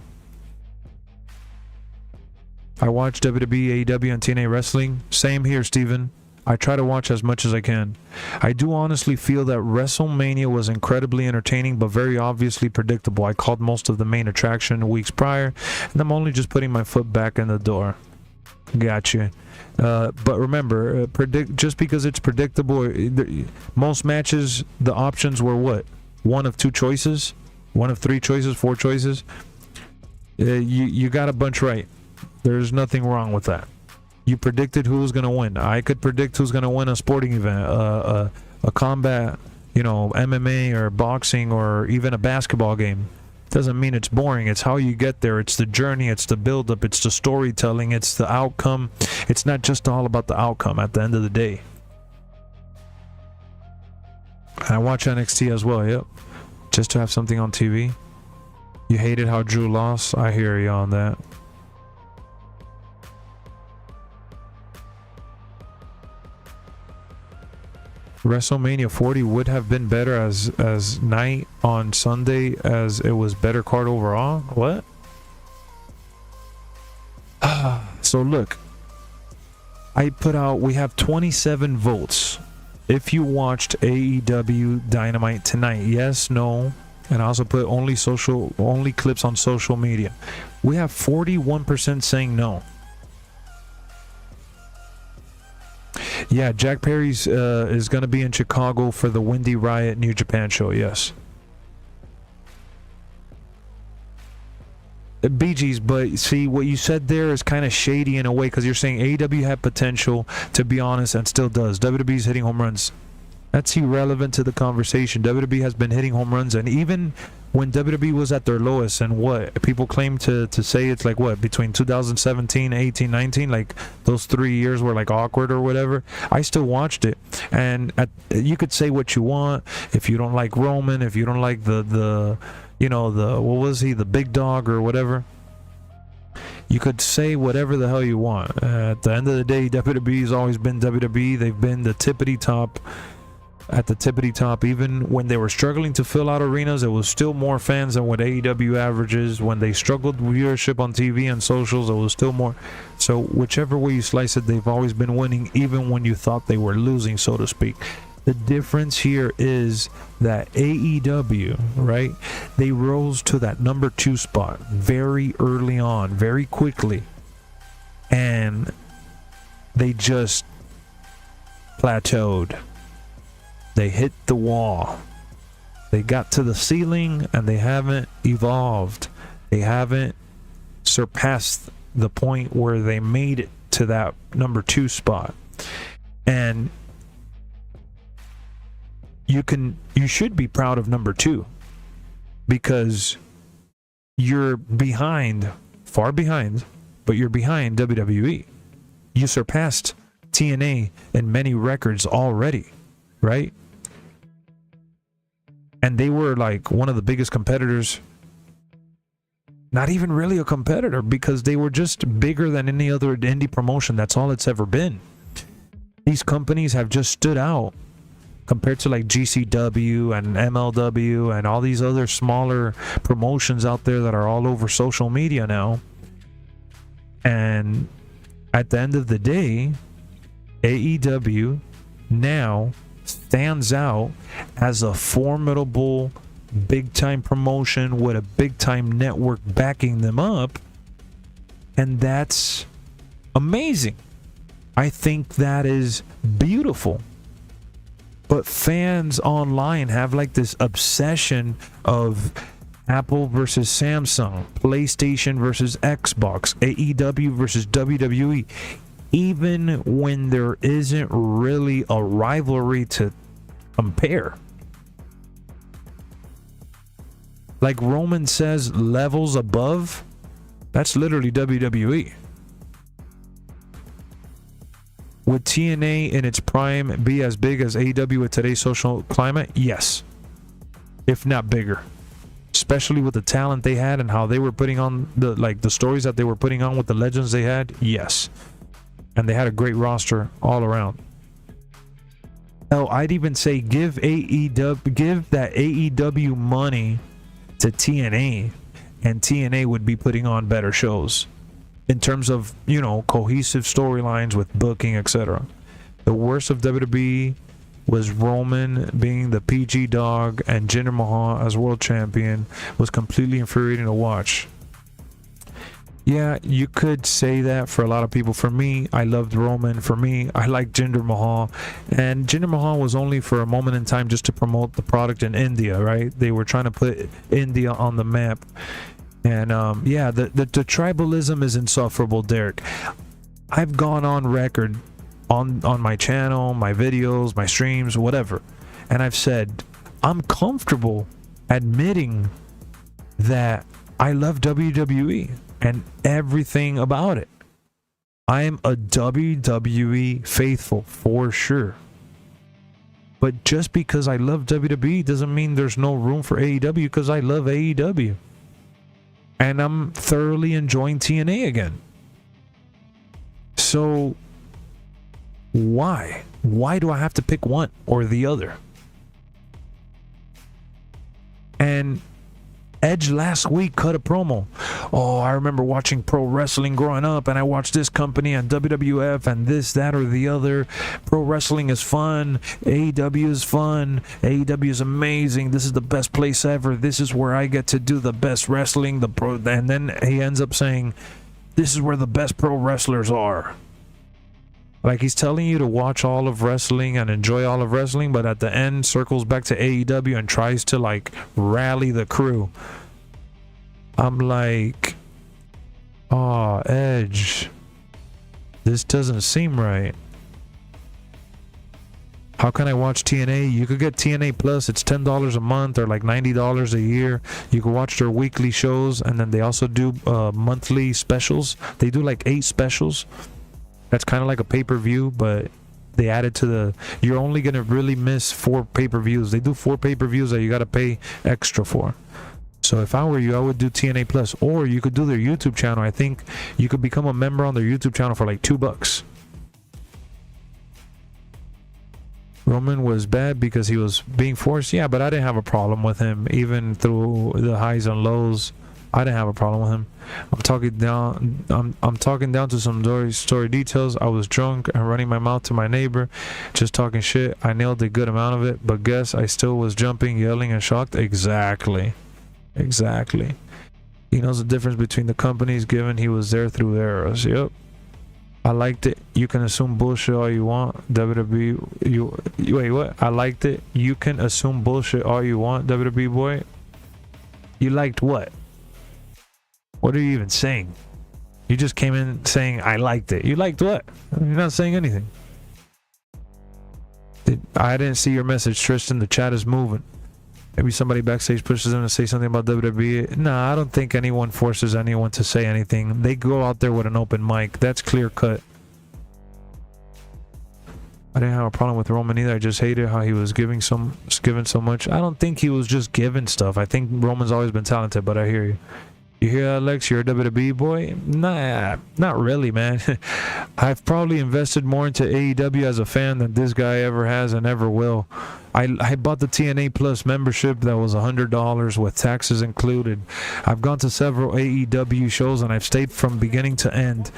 I watch WWE, AEW, and TNA Wrestling. Same here, Steven. I try to watch as much as I can. I do honestly feel that WrestleMania was incredibly entertaining, but very obviously predictable. I called most of the main attraction weeks prior, and I'm only just putting my foot back in the door. Gotcha. But remember, just because it's predictable, most matches, the options were what? One of two choices? One of three choices? Four choices? You got a bunch right. There's nothing wrong with that. You predicted who was going to win. I could predict who's going to win a sporting event, a combat, MMA or boxing or even a basketball game. Doesn't mean it's boring. It's how you get there. It's the journey. It's the build-up. It's the storytelling. It's the outcome. It's not just all about the outcome at the end of the day. I watch NXT as well, yep. Just to have something on TV. You hated how Drew lost? I hear you on that. WrestleMania 40 would have been better as night on Sunday, as it was better card overall. What? So look, I put out, we have 27 votes. If you watched AEW Dynamite tonight, yes, no, and I also put only clips on social media. We have 41% saying no. Yeah, Jack Perry's is going to be in Chicago for the Windy Riot New Japan show, yes. BG's, but see, what you said there is kind of shady in a way, because you're saying AEW had potential, to be honest, and still does. WWE's hitting home runs. That's irrelevant to the conversation. WWE has been hitting home runs, and even when WWE was at their lowest, and what people claim to say, it's like what, between 2017, 18, 19, like those 3 years were like awkward or whatever. I still watched it, and you could say what you want. If you don't like Roman, if you don't like the what was he, the big dog or whatever, you could say whatever the hell you want. At the end of the day, WWE has always been WWE. They've been the tippity top at the tippity top. Even when they were struggling to fill out arenas, it was still more fans than what AEW averages. When they struggled with viewership on TV and socials, it was still more. So whichever way you slice it, they've always been winning, even when you thought they were losing, so to speak. The difference here is that AEW, right, they rose to that number 2 spot very early on, very quickly, and they just plateaued. They hit the wall. They got to the ceiling and they haven't evolved. They haven't surpassed the point where they made it to that number 2 spot. And you should be proud of number 2, because you're behind, far behind, but you're behind WWE. You surpassed TNA in many records already, right? And they were like one of the biggest competitors. Not even really a competitor, because they were just bigger than any other indie promotion. That's all it's ever been. These companies have just stood out compared to like GCW and MLW and all these other smaller promotions out there that are all over social media now. And at the end of the day, AEW now stands out as a formidable big time promotion with a big time network backing them up, and that's amazing. I think that is beautiful. But fans online have like this obsession of Apple versus Samsung, PlayStation versus Xbox, AEW versus WWE, even when there isn't really a rivalry to compare. Like Roman says, levels above, that's literally WWE. Would TNA in its prime be as big as AEW with today's social climate? Yes, if not bigger. Especially with the talent they had and how they were putting on the stories that they were putting on with the legends they had. Yes, and they had a great roster all around. Hell, I'd even say give that AEW money to TNA, and TNA would be putting on better shows in terms of, you know, cohesive storylines with booking, etc. The worst of WWE was Roman being the PG dog, and Jinder Mahal as world champion was completely infuriating to watch. Yeah, you could say that for a lot of people. For me, I loved Roman. For me, I liked Jinder Mahal. And Jinder Mahal was only for a moment in time just to promote the product in India, right? They were trying to put India on the map. And yeah, the tribalism is insufferable, Derek. I've gone on record on my channel, my videos, my streams, whatever, and I've said I'm comfortable admitting that I love WWE and everything about it. I am a WWE faithful for sure. But just because I love WWE doesn't mean there's no room for AEW, because I love AEW. And I'm thoroughly enjoying TNA again. So why? Why do I have to pick one or the other? And Edge last week cut a promo. Oh, I remember watching pro wrestling growing up, and I watched this company and WWF and this, that, or the other. Pro wrestling is fun. AEW is fun. AEW is amazing. This is the best place ever. This is where I get to do the best wrestling. And then he ends up saying, this is where the best pro wrestlers are. Like, he's telling you to watch all of wrestling and enjoy all of wrestling, but at the end circles back to AEW and tries to like rally the crew. I'm like, oh, Edge, this doesn't seem right. How can I watch TNA? You could get TNA Plus. It's $10 a month or like $90 a year. You can watch their weekly shows, and then they also do monthly specials. They do like 8 specials. That's kind of like a pay-per-view, but they added to the... You're only going to really miss 4 pay-per-views. They do 4 pay-per-views that you got to pay extra for. So if I were you, I would do TNA Plus. Or you could do their YouTube channel. I think you could become a member on their YouTube channel for like $2. Roman was bad because he was being forced. Yeah, but I didn't have a problem with him, even through the highs and lows. I didn't have a problem with him. I'm talking down to some story details. I was drunk and running my mouth to my neighbor, just talking shit. I nailed a good amount of it, but guess I still was jumping, yelling, and shocked. Exactly. He knows the difference between the companies, given he was there through eras. Yep. I liked it. You can assume bullshit all you want. WWE, wait, what? I liked it. You can assume bullshit all you want, WWE boy. You liked what? What are you even saying? You just came in saying, I liked it. You liked what? You're not saying anything. I didn't see your message, Tristan. The chat is moving. Maybe somebody backstage pushes them to say something about WWE. Nah, I don't think anyone forces anyone to say anything. They go out there with an open mic. That's clear cut. I didn't have a problem with Roman either. I just hated how he was giving so much. I don't think he was just giving stuff. I think Roman's always been talented, but I hear you. You hear that, Lex? You're a WWE boy? Nah, not really, man. I've probably invested more into AEW as a fan than this guy ever has and ever will. I bought the TNA Plus membership that was $100 with taxes included. I've gone to several AEW shows and I've stayed from beginning to end.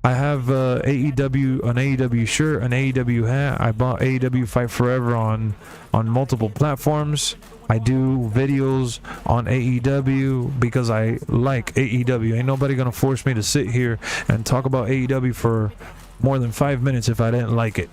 I have an AEW shirt, an AEW hat. I bought AEW Fight Forever on multiple platforms. I do videos on AEW because I like AEW. Ain't nobody gonna force me to sit here and talk about AEW for more than 5 minutes if I didn't like it,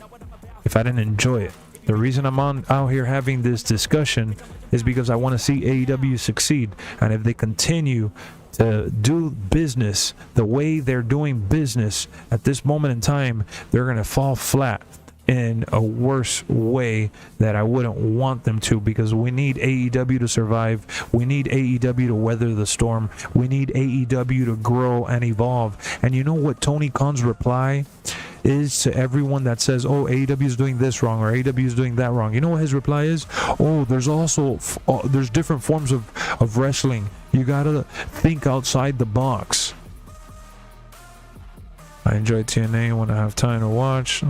if I didn't enjoy it. The reason I'm out here having this discussion is because I want to see AEW succeed, and if they continue to do business the way they're doing business at this moment in time, they're gonna fall flat in a worse way that I wouldn't want them to, because we need AEW to survive. We need AEW to weather the storm. We need AEW to grow and evolve. And you know what Tony Khan's reply is to everyone that says, oh, AEW is doing this wrong or AEW is doing that wrong? You know what his reply is? Oh, there's also there's different forms of wrestling. You gotta think outside the box. I enjoy TNA when I have time to watch.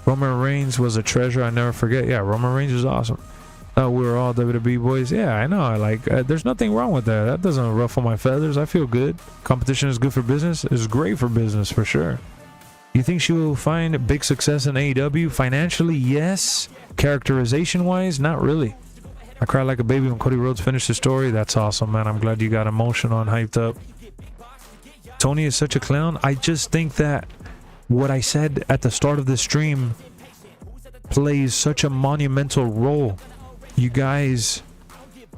Roman Reigns was a treasure I never forget. Yeah, Roman Reigns was awesome. We were all WWE boys. Yeah, I know. I like. There's nothing wrong with that. That doesn't ruffle my feathers. I feel good. Competition is good for business. It's great for business for sure. You think she will find big success in AEW? Financially, yes. Characterization-wise, not really. I cried like a baby when Cody Rhodes finished his story. That's awesome, man. I'm glad you got emotional and hyped up. Tony is such a clown. I just think that what I said at the start of the stream plays such a monumental role. You guys,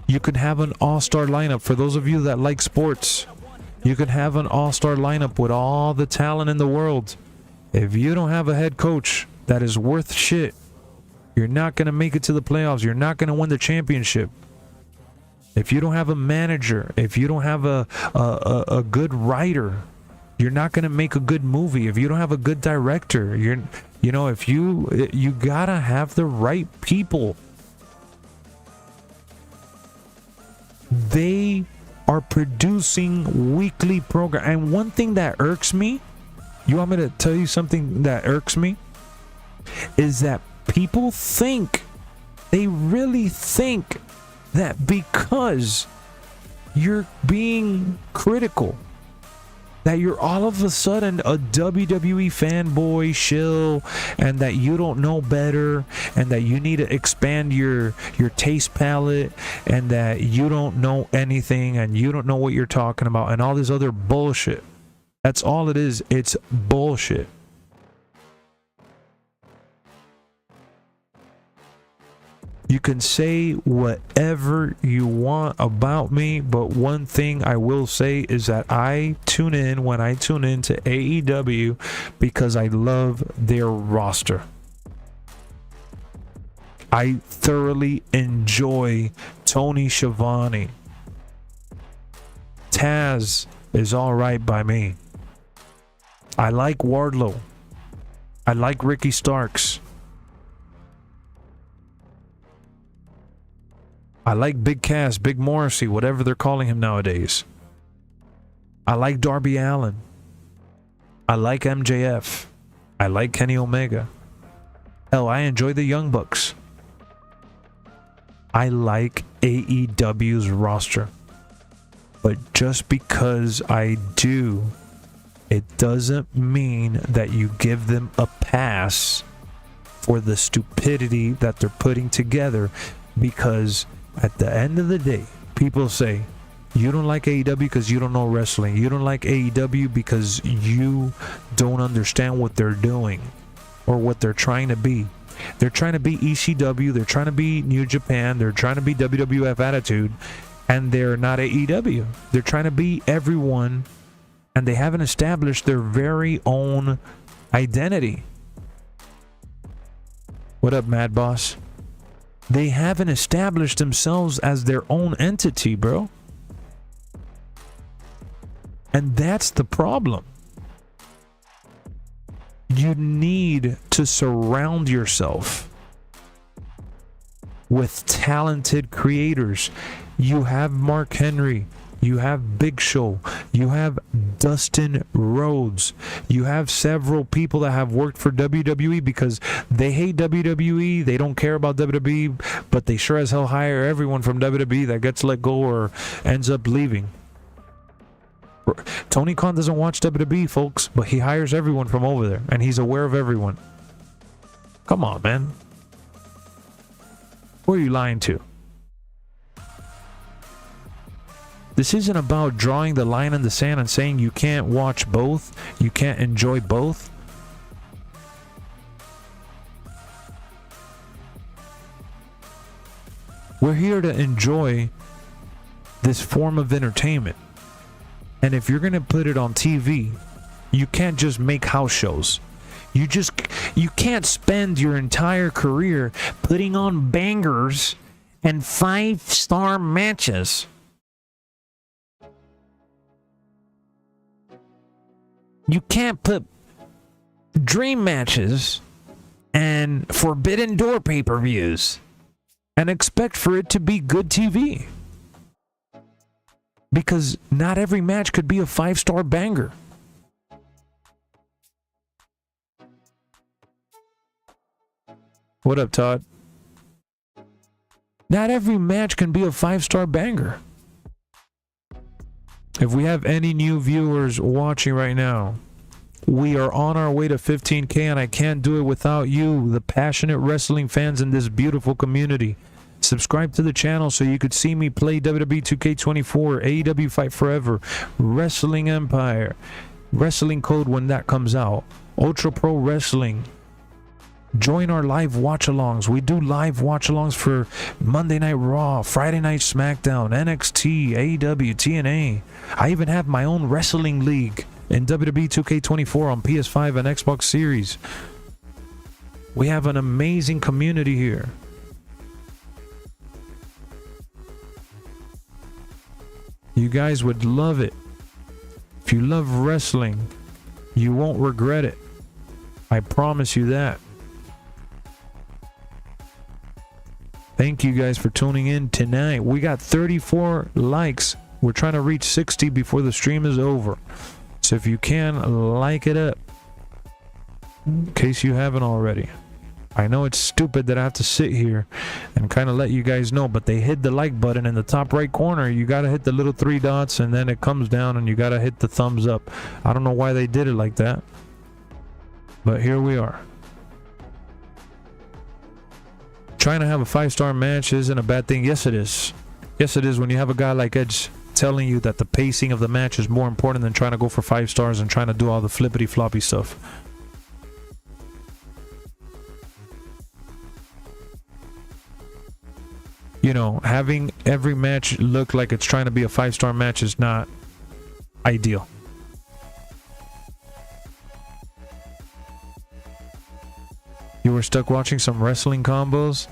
you could have an all-star lineup. For those of you that like sports, you could have an all-star lineup with all the talent in the world. If you don't have a head coach that is worth shit, you're not going to make it to the playoffs. You're not going to win the championship. If you don't have a manager, if you don't have a good writer, you're not going to make a good movie. If you don't have a good director, if you gotta have the right people. They are producing weekly program. And one thing that irks me, you want me to tell you something that irks me? Is that people think, they really think that because you're being critical, that you're all of a sudden a WWE fanboy shill, and that you don't know better, and that you need to expand your taste palette, and that you don't know anything, and you don't know what you're talking about, and all this other bullshit. That's all it is. It's bullshit. You can say whatever you want about me, but one thing I will say is that I tune in when I tune in to AEW because I love their roster. I thoroughly enjoy Tony Schiavone. Taz is all right by me. I like Wardlow. I like Ricky Starks. I like Big Cass, Big Morrissey, whatever they're calling him nowadays. I like Darby Allin. I like MJF. I like Kenny Omega. Hell, I enjoy the Young Bucks. I like AEW's roster. But just because I do, it doesn't mean that you give them a pass for the stupidity that they're putting together. Because at the end of the day, people say, you don't like AEW because you don't know wrestling. You don't like AEW because you don't understand what they're doing or what they're trying to be. They're trying to be ECW. They're trying to be New Japan. They're trying to be WWF Attitude. And they're not AEW. They're trying to be everyone. And they haven't established their very own identity. What up, Mad Boss? They haven't established themselves as their own entity, bro. And that's the problem. You need to surround yourself with talented creators. You have Mark Henry. You have Big Show. You have Dustin Rhodes. You have several people that have worked for WWE because they hate WWE. They don't care about WWE, but they sure as hell hire everyone from WWE that gets let go or ends up leaving. Tony Khan doesn't watch WWE, folks, but he hires everyone from over there, and he's aware of everyone. Come on, man. Who are you lying to? This isn't about drawing the line in the sand and saying you can't watch both, you can't enjoy both. We're here to enjoy this form of entertainment. And if you're going to put it on TV, you can't just make house shows. You can't spend your entire career putting on bangers and 5-star matches. You can't put dream matches and Forbidden Door pay-per-views and expect for it to be good TV. Because not every match could be a 5-star banger. What up, Todd? Not every match can be a 5-star banger. If we have any new viewers watching right now, we are on our way to 15K, and I can't do it without you, the passionate wrestling fans in this beautiful community. Subscribe to the channel so you could see me play WWE 2K24, AEW Fight Forever, Wrestling Empire, Wrestling Code when that comes out, Ultra Pro Wrestling. Join our live watch-alongs. We do live watch-alongs for Monday Night Raw, Friday Night SmackDown, NXT, AEW, TNA. I even have my own wrestling league in WWE 2K24 on PS5 and Xbox Series. We have an amazing community here. You guys would love it. If you love wrestling, you won't regret it. I promise you that. Thank you guys for tuning in tonight. We got 34 likes. We're trying to reach 60 before the stream is over. So if you can, like it up. In case you haven't already. I know it's stupid that I have to sit here and kind of let you guys know, but they hid the like button in the top right corner. You got to hit the little 3 dots and then it comes down and you got to hit the thumbs up. I don't know why they did it like that, but here we are. Trying to have a 5-star match isn't a bad thing. Yes, it is. Yes, it is when you have a guy like Edge telling you that the pacing of the match is more important than trying to go for 5 stars and trying to do all the flippity floppy stuff. You know, having every match look like it's trying to be a 5-star match is not ideal. You were stuck watching some wrestling combos?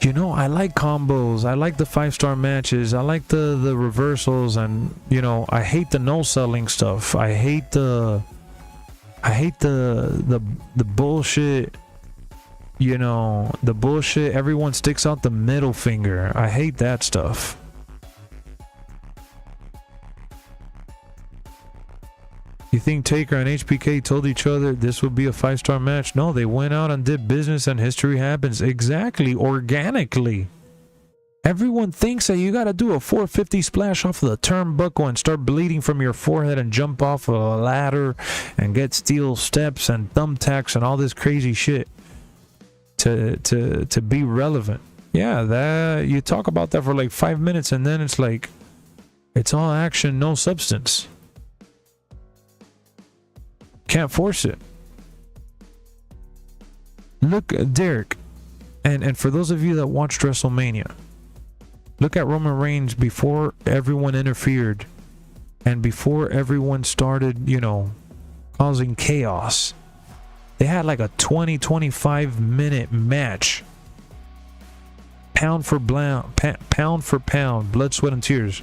You know, I like combos. I like the 5-star matches. I like the reversals, and you know, I hate the no-selling stuff. I hate the bullshit. You know, the bullshit. Everyone sticks out the middle finger. I hate that stuff. You think Taker and HBK told each other this would be a 5-star match? No, they went out and did business, and history happens. Exactly, organically. Everyone thinks that you got to do a 450 splash off of the turnbuckle and start bleeding from your forehead and jump off of a ladder and get steel steps and thumbtacks and all this crazy shit to be relevant. Yeah, that you talk about that for like 5 minutes and then it's like it's all action, no substance. Can't force it. Look, Derek, and for those of you that watched WrestleMania, look at Roman Reigns before everyone interfered and before everyone started, you know, causing chaos. They had like a 20-25 minute match. Pound for pound, blood, sweat, and tears.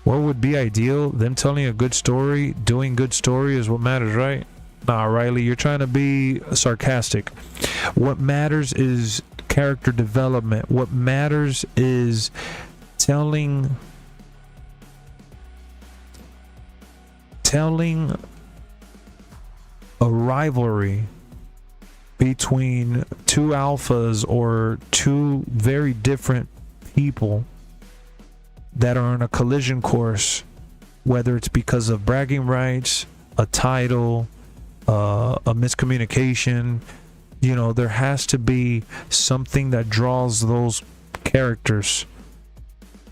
What would be ideal? Them telling a good story, doing good story is what matters, right? Nah, Riley, you're trying to be sarcastic. What matters is character development. What matters is telling a rivalry between two alphas or two very different people that are on a collision course, whether it's because of bragging rights, a title, a miscommunication. You know, there has to be something that draws those characters.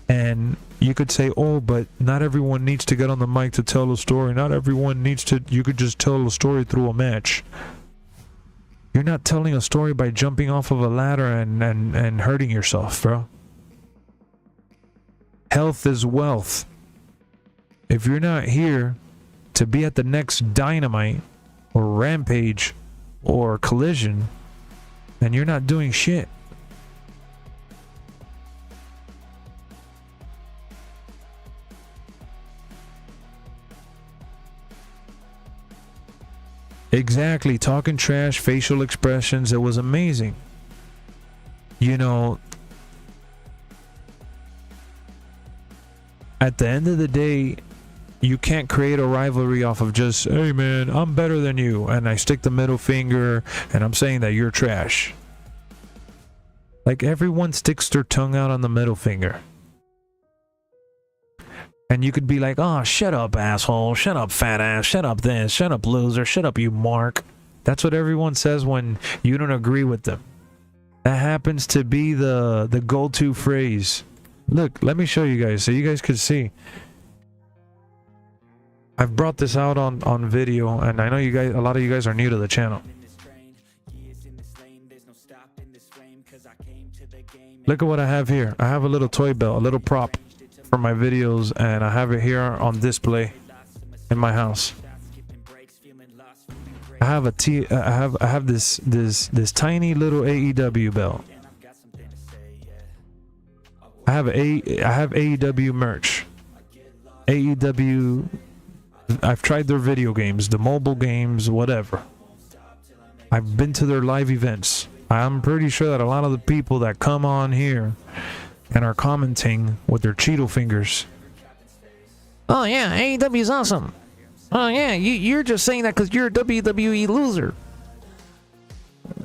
And you could say, oh, but not everyone needs to get on the mic to tell a story. Not everyone needs to, you could just tell a story through a match. You're not telling a story by jumping off of a ladder and hurting yourself, bro. Health is wealth. If you're not here to be at the next Dynamite or Rampage or Collision, then you're not doing shit. Exactly, talking trash, facial expressions, it was amazing. You know, at the end of the day, you can't create a rivalry off of just, hey man, I'm better than you, and I stick the middle finger and I'm saying that you're trash. Like, everyone sticks their tongue out on the middle finger. And you could be like, oh, shut up, asshole, shut up, fat ass, shut up this, shut up, loser, shut up, you mark. That's what everyone says when you don't agree with them. That happens to be the go-to phrase. Look, let me show you guys so you guys could see. I've brought this out on video, and I know you guys, a lot of you guys are new to the channel. Look at what I have here. I have a little toy belt, a little prop for my videos, and I have it here on display in my house. I have I have this tiny little AEW belt. I have AEW merch. AEW, I've tried their video games, the mobile games, whatever. I've been to their live events. I'm pretty sure that a lot of the people that come on here and are commenting with their Cheeto fingers. Oh yeah, AEW is awesome. Oh yeah, you're just saying that because you're a WWE loser.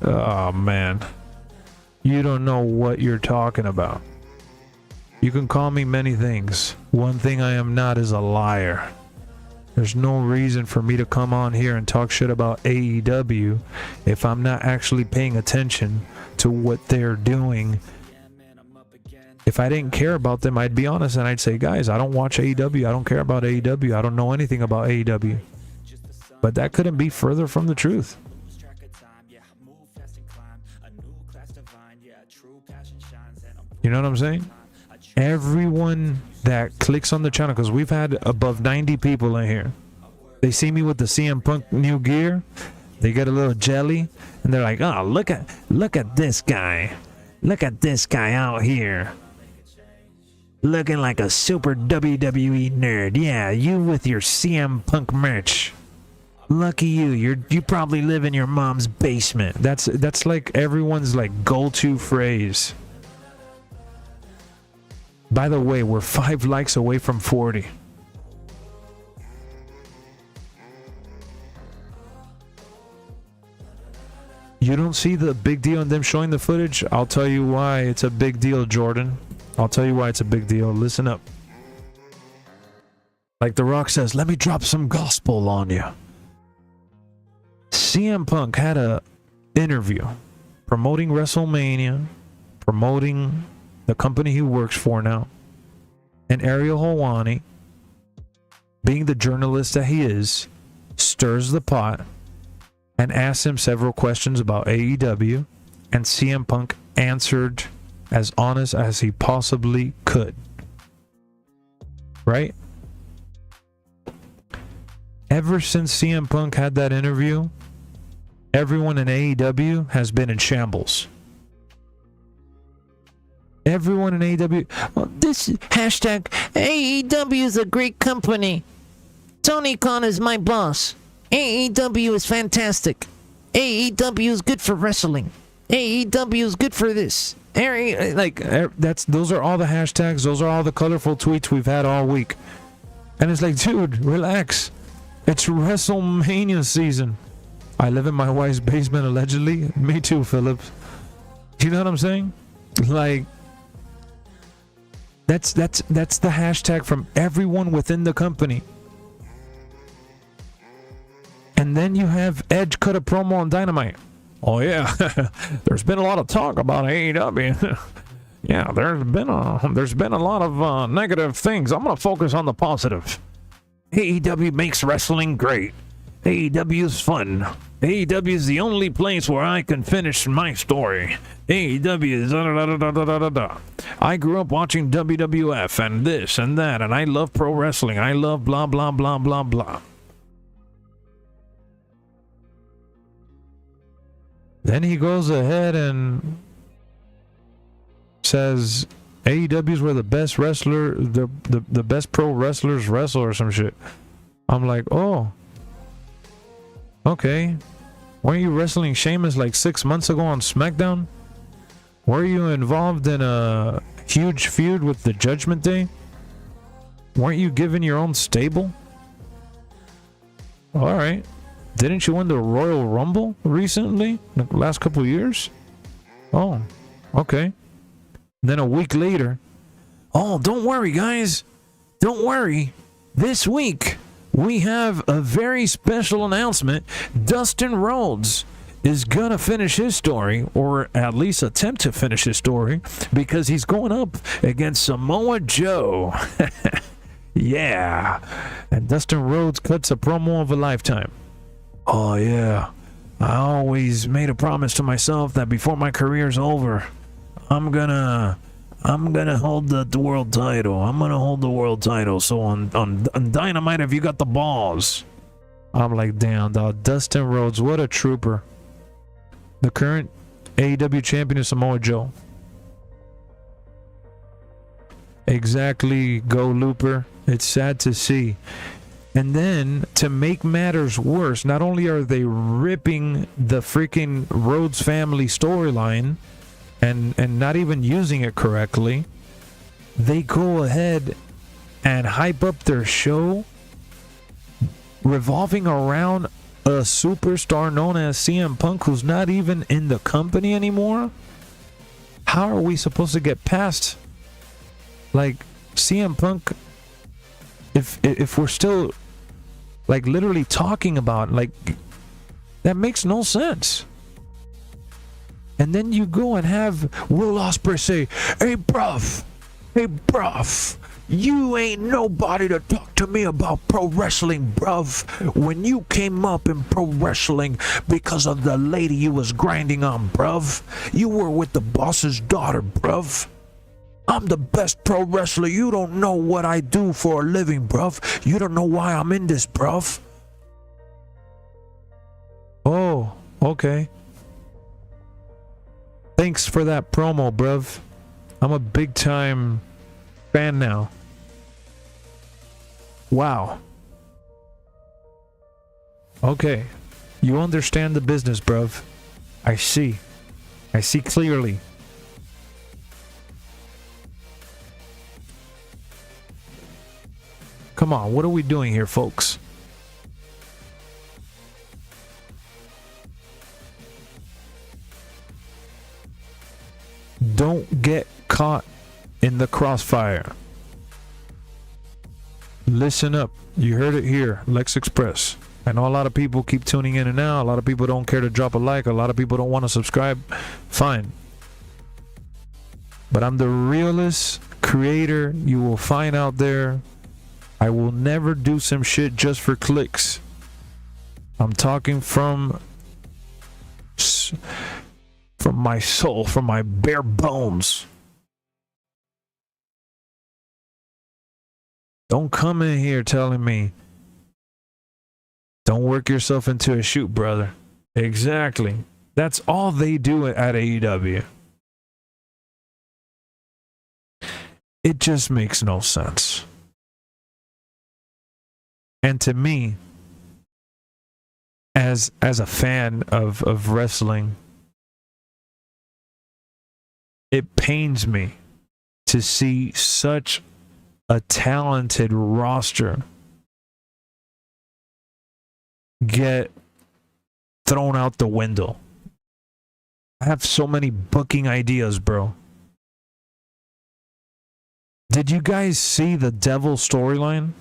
Oh man, you don't know what you're talking about. You can call me many things. One thing I am not is a liar. There's no reason for me to come on here and talk shit about AEW if I'm not actually paying attention to what they're doing. If I didn't care about them, I'd be honest and I'd say, guys, I don't watch AEW. I don't care about AEW. I don't know anything about AEW. But that couldn't be further from the truth. You know what I'm saying? Everyone that clicks on the channel, because we've had above 90 people in here, they see me with the CM Punk new gear, they get a little jelly, and they're like, oh, look at this guy. Look at this guy out here. Looking like a super WWE nerd. Yeah, you with your CM Punk merch. Lucky you. You probably live in your mom's basement. That's like everyone's like go-to phrase. By the way, we're 5 likes away from 40. You don't see the big deal in them showing the footage? I'll tell you why it's a big deal, Jordan. I'll tell you why it's a big deal. Listen up. Like The Rock says, let me drop some gospel on you. CM Punk had a interview promoting WrestleMania, promoting the company he works for now, and Ariel Helwani, being the journalist that he is, stirs the pot and asks him several questions about AEW, and CM Punk answered as honest as he possibly could. Right? Ever since CM Punk had that interview, everyone in AEW has been in shambles. Everyone in AEW, well, this hashtag AEW is a great company. Tony Khan is my boss. AEW is fantastic. AEW is good for wrestling. AEW is good for this. Those are all the hashtags. Those are all the colorful tweets we've had all week. And it's like, dude, relax. It's WrestleMania season. I live in my wife's basement, allegedly. Me too, Phillips. You know what I'm saying? Like, that's the hashtag from everyone within the company. And then you have Edge cut a promo on Dynamite. Oh yeah, there's been a lot of talk about AEW. Yeah, there's been a lot of negative things. I'm gonna focus on the positive. AEW makes wrestling great. AEW is fun. AEW is the only place where I can finish my story. AEW is da-da-da-da-da-da-da. I grew up watching WWF and this and that, and I love pro wrestling. I love blah blah blah blah blah. Then he goes ahead and says AEW is where the best wrestler, the best pro wrestlers wrestle or some shit. I'm like, oh, okay. Weren't you wrestling Sheamus like 6 months ago on SmackDown? Were you involved in a huge feud with the Judgment Day? Weren't you given your own stable? All right. Didn't you win the Royal Rumble recently? The last couple of years? Oh, okay. Then a week later, oh, don't worry, guys. Don't worry. This week, we have a very special announcement. Dustin Rhodes is going to finish his story, or at least attempt to finish his story, because he's going up against Samoa Joe. Yeah. And Dustin Rhodes cuts a promo of a lifetime. Oh, yeah. I always made a promise to myself that before my career's over, I'm gonna hold the world title. I'm gonna hold the world title. So on Dynamite, have you got the balls? I'm like, damn, dog. Dustin Rhodes, what a trooper. The current AEW champion is Samoa Joe. Exactly, Go Looper. It's sad to see. And then, to make matters worse, not only are they ripping the freaking Rhodes family storyline and not even using it correctly, they go ahead and hype up their show revolving around a superstar known as CM Punk, who's not even in the company anymore. How are we supposed to get past, like, CM Punk if we're still, like, literally talking about, like, that makes no sense. And then you go and have Will Osprey say, hey bruv, you ain't nobody to talk to me about pro wrestling, bruv. When you came up in pro wrestling because of the lady you was grinding on, bruv, you were with the boss's daughter, bruv. I'm the best pro wrestler. You don't know what I do for a living, bruv. You don't know why I'm in this, bruv. Oh, okay. Thanks for that promo, bruv. I'm a big time fan now. Wow. Okay. You understand the business, bruv. I see. I see clearly. Come on, what are we doing here, folks? Don't get caught in the crossfire. Listen up. You heard it here, LexxExpress. I know a lot of people keep tuning in and out. A lot of people don't care to drop a like. A lot of people don't want to subscribe. Fine. But I'm the realest creator you will find out there. I will never do some shit just for clicks. I'm talking from my soul, from my bare bones. Don't come in here telling me, don't work yourself into a shoot, brother. Exactly. That's all they do at AEW. It just makes no sense. And to me, as a fan of wrestling, it pains me to see such a talented roster get thrown out the window. I have so many booking ideas, bro. Did you guys see the Devil storyline?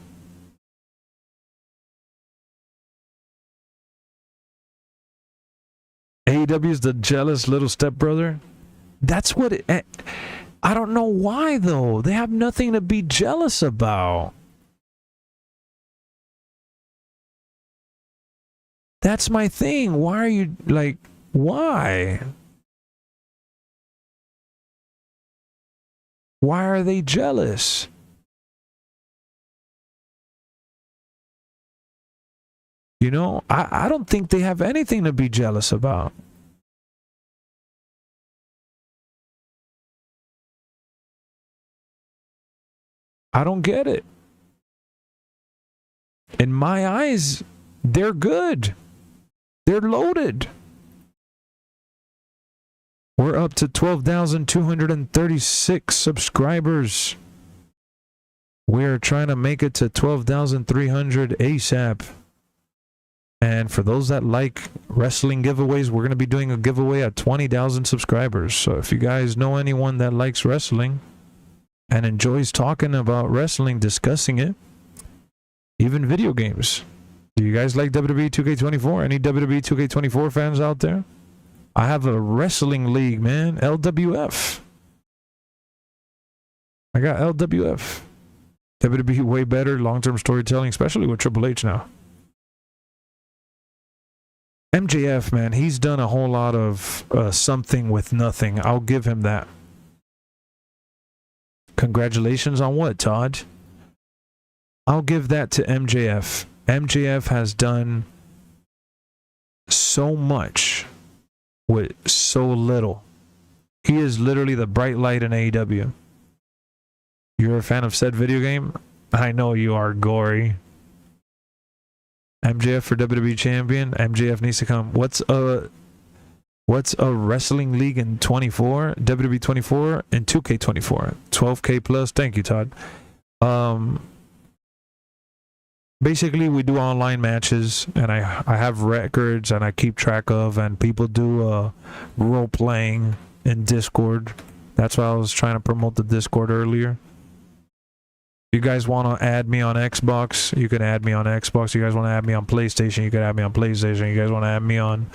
AEW's the jealous little stepbrother. That's what it... I don't know why, though. They have nothing to be jealous about. That's my thing. Why are you, like, why? Why are they jealous? You know, I don't think they have anything to be jealous about. I don't get it. In my eyes, they're good. They're loaded. We're up to 12,236 subscribers. We're trying to make it to 12,300 ASAP. And for those that like wrestling giveaways, we're going to be doing a giveaway at 20,000 subscribers. So if you guys know anyone that likes wrestling and enjoys talking about wrestling, discussing it, even video games. Do you guys like WWE 2K24? Any WWE 2K24 fans out there? I have a wrestling league, man. LWF. I got LWF. WWE way better long-term storytelling, especially with Triple H now. MJF, man, he's done a whole lot of something with nothing. I'll give him that. Congratulations on what, Todd? I'll give that to MJF. MJF has done so much with so little. He is literally the bright light in AEW. You're a fan of said video game? I know you are, Gory. MJF for WWE champion. MJF needs to come. What's a wrestling league in 24? WWE 24 and 2K24. 12K plus. Thank you, Todd. Basically, we do online matches, and I have records, and I keep track of, and people do role playing in Discord. That's why I was trying to promote the Discord earlier. You guys want to add me on Xbox, you can add me on Xbox. You guys want to add me on PlayStation, you can add me on PlayStation. You guys want to add me on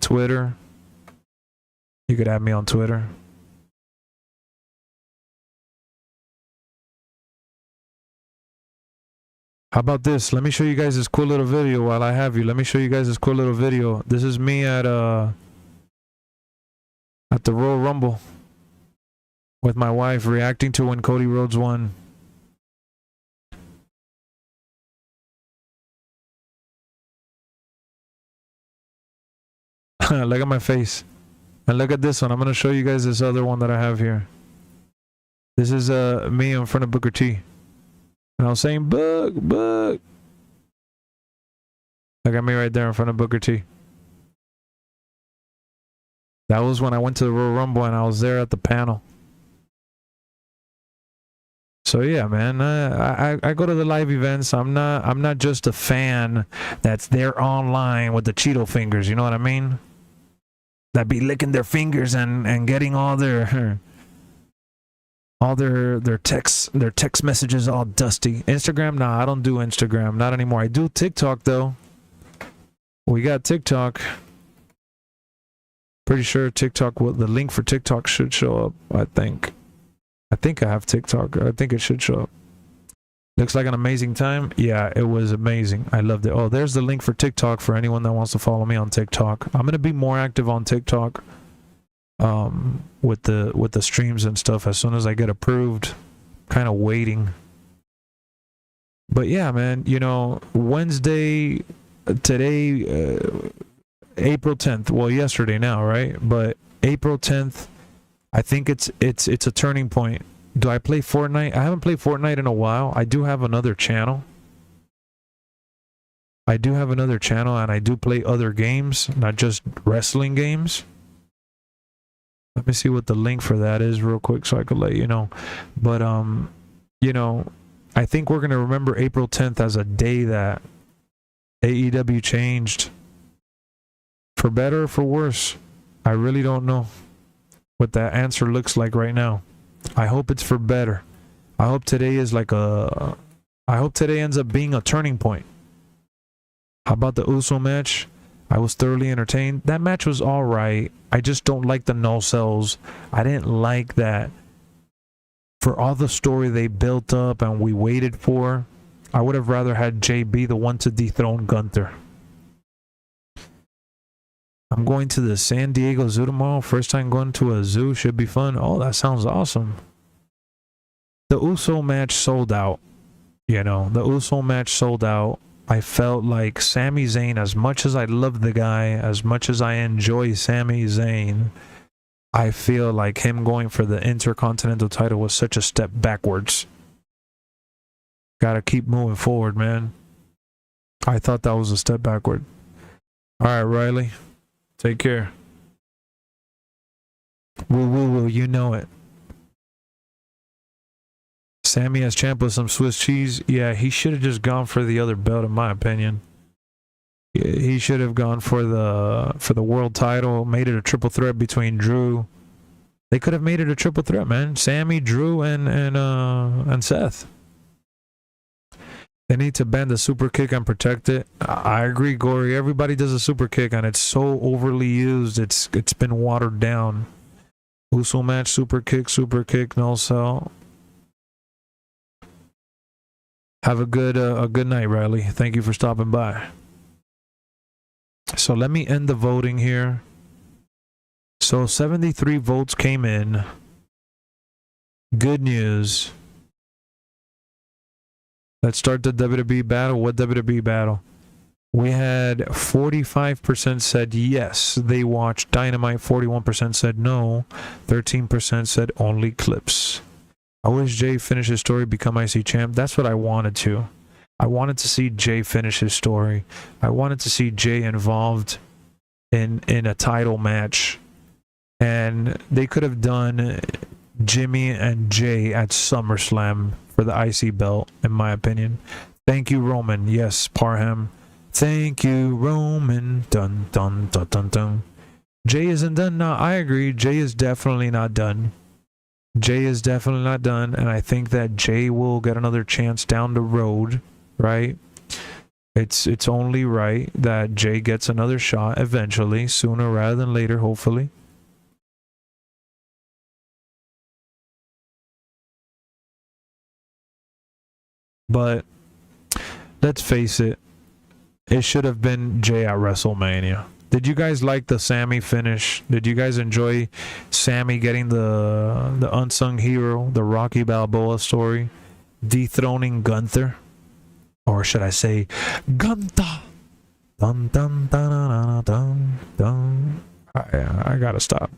Twitter, you could add me on Twitter. How about this? Let me show you guys this cool little video while I have you. Let me show you guys this cool little video. This is me at the Royal Rumble with my wife reacting to when Cody Rhodes won. Look at my face. And look at this one. I'm going to show you guys this other one that I have here. This is me in front of Booker T. And I was saying, Book. Look at me right there in front of Booker T. That was when I went to the Royal Rumble and I was there at the panel. So yeah, man, I go to the live events. I'm not just a fan that's there online with the Cheeto fingers. You know what I mean? That be licking their fingers and getting all their text messages all dusty. Instagram, nah, I don't do Instagram, not anymore. I do TikTok though. We got TikTok. Pretty sure TikTok the link for TikTok should show up. I think I have TikTok. I think it should show up. Looks like an amazing time. Yeah, it was amazing. I loved it. Oh, there's the link for TikTok for anyone that wants to follow me on TikTok. I'm gonna be more active on TikTok. With the streams and stuff as soon as I get approved. Kind of waiting. But yeah, man, you know, Wednesday, today, April 10th. Well, yesterday now, right? But April 10th, I think it's a turning point. Do I play Fortnite? I haven't played Fortnite in a while. I do have another channel. And I do play other games, not just wrestling games. Let me see what the link for that is real quick so I could let you know. But, you know, I think we're going to remember April 10th as a day that AEW changed. For better or for worse. I really don't know what that answer looks like right now. I hope it's for better. I hope today is I hope today ends up being a turning point. How about the Uso match? I was thoroughly entertained. That match was alright. I just don't like the no sells. I didn't like that. For all the story they built up and we waited for, I would have rather had Jay be the one to dethrone Gunther. I'm going to the San Diego Zoo tomorrow. First time going to a zoo. Should be fun. Oh, that sounds awesome. The Uso match sold out. You know, the Uso match sold out. I felt like Sami Zayn, as much as I love the guy, as much as I enjoy Sami Zayn, I feel like him going for the Intercontinental title was such a step backwards. Gotta keep moving forward, man. I thought that was a step backward. Alright, Riley. Take care. Woo woo woo, you know it. Sammy as champ with some Swiss cheese. Yeah, he should have just gone for the other belt, in my opinion. He should have gone for the world title, made it a triple threat between Drew. They could have made it a triple threat, man. Sammy, Drew, and Seth. They need to ban the super kick and protect it. I agree, Gory. Everybody does a super kick, and it's so overly used. It's been watered down. Uso match, super kick, no sell. Have a good night, Riley. Thank you for stopping by. So let me end the voting here. So 73 votes came in. Good news. Let's start the WWE battle. What WWE battle? We had 45% said yes, they watched Dynamite. 41% said no. 13% said only clips. I wish Jay finished his story, become IC champ. That's what I wanted to. I wanted to see Jay finish his story. I wanted to see Jay involved in a title match. And they could have done Jimmy and Jay at SummerSlam for the IC belt, in my opinion. Thank you, Roman. Yes, Parham. Thank you, Roman. Dun, dun, dun, dun, dun. Jay isn't done? No, I agree. Jay is definitely not done. Jay is definitely not done, and I think that Jay will get another chance down the road, right? It's only right that Jay gets another shot eventually, sooner rather than later, hopefully. But let's face it, it should have been Jay at WrestleMania. Did you guys like the Sammy finish? Did you guys enjoy Sammy getting the unsung hero, the Rocky Balboa story, dethroning Gunther? Or should I say, Gunther? Dun dun dun dun dun dun. I gotta stop.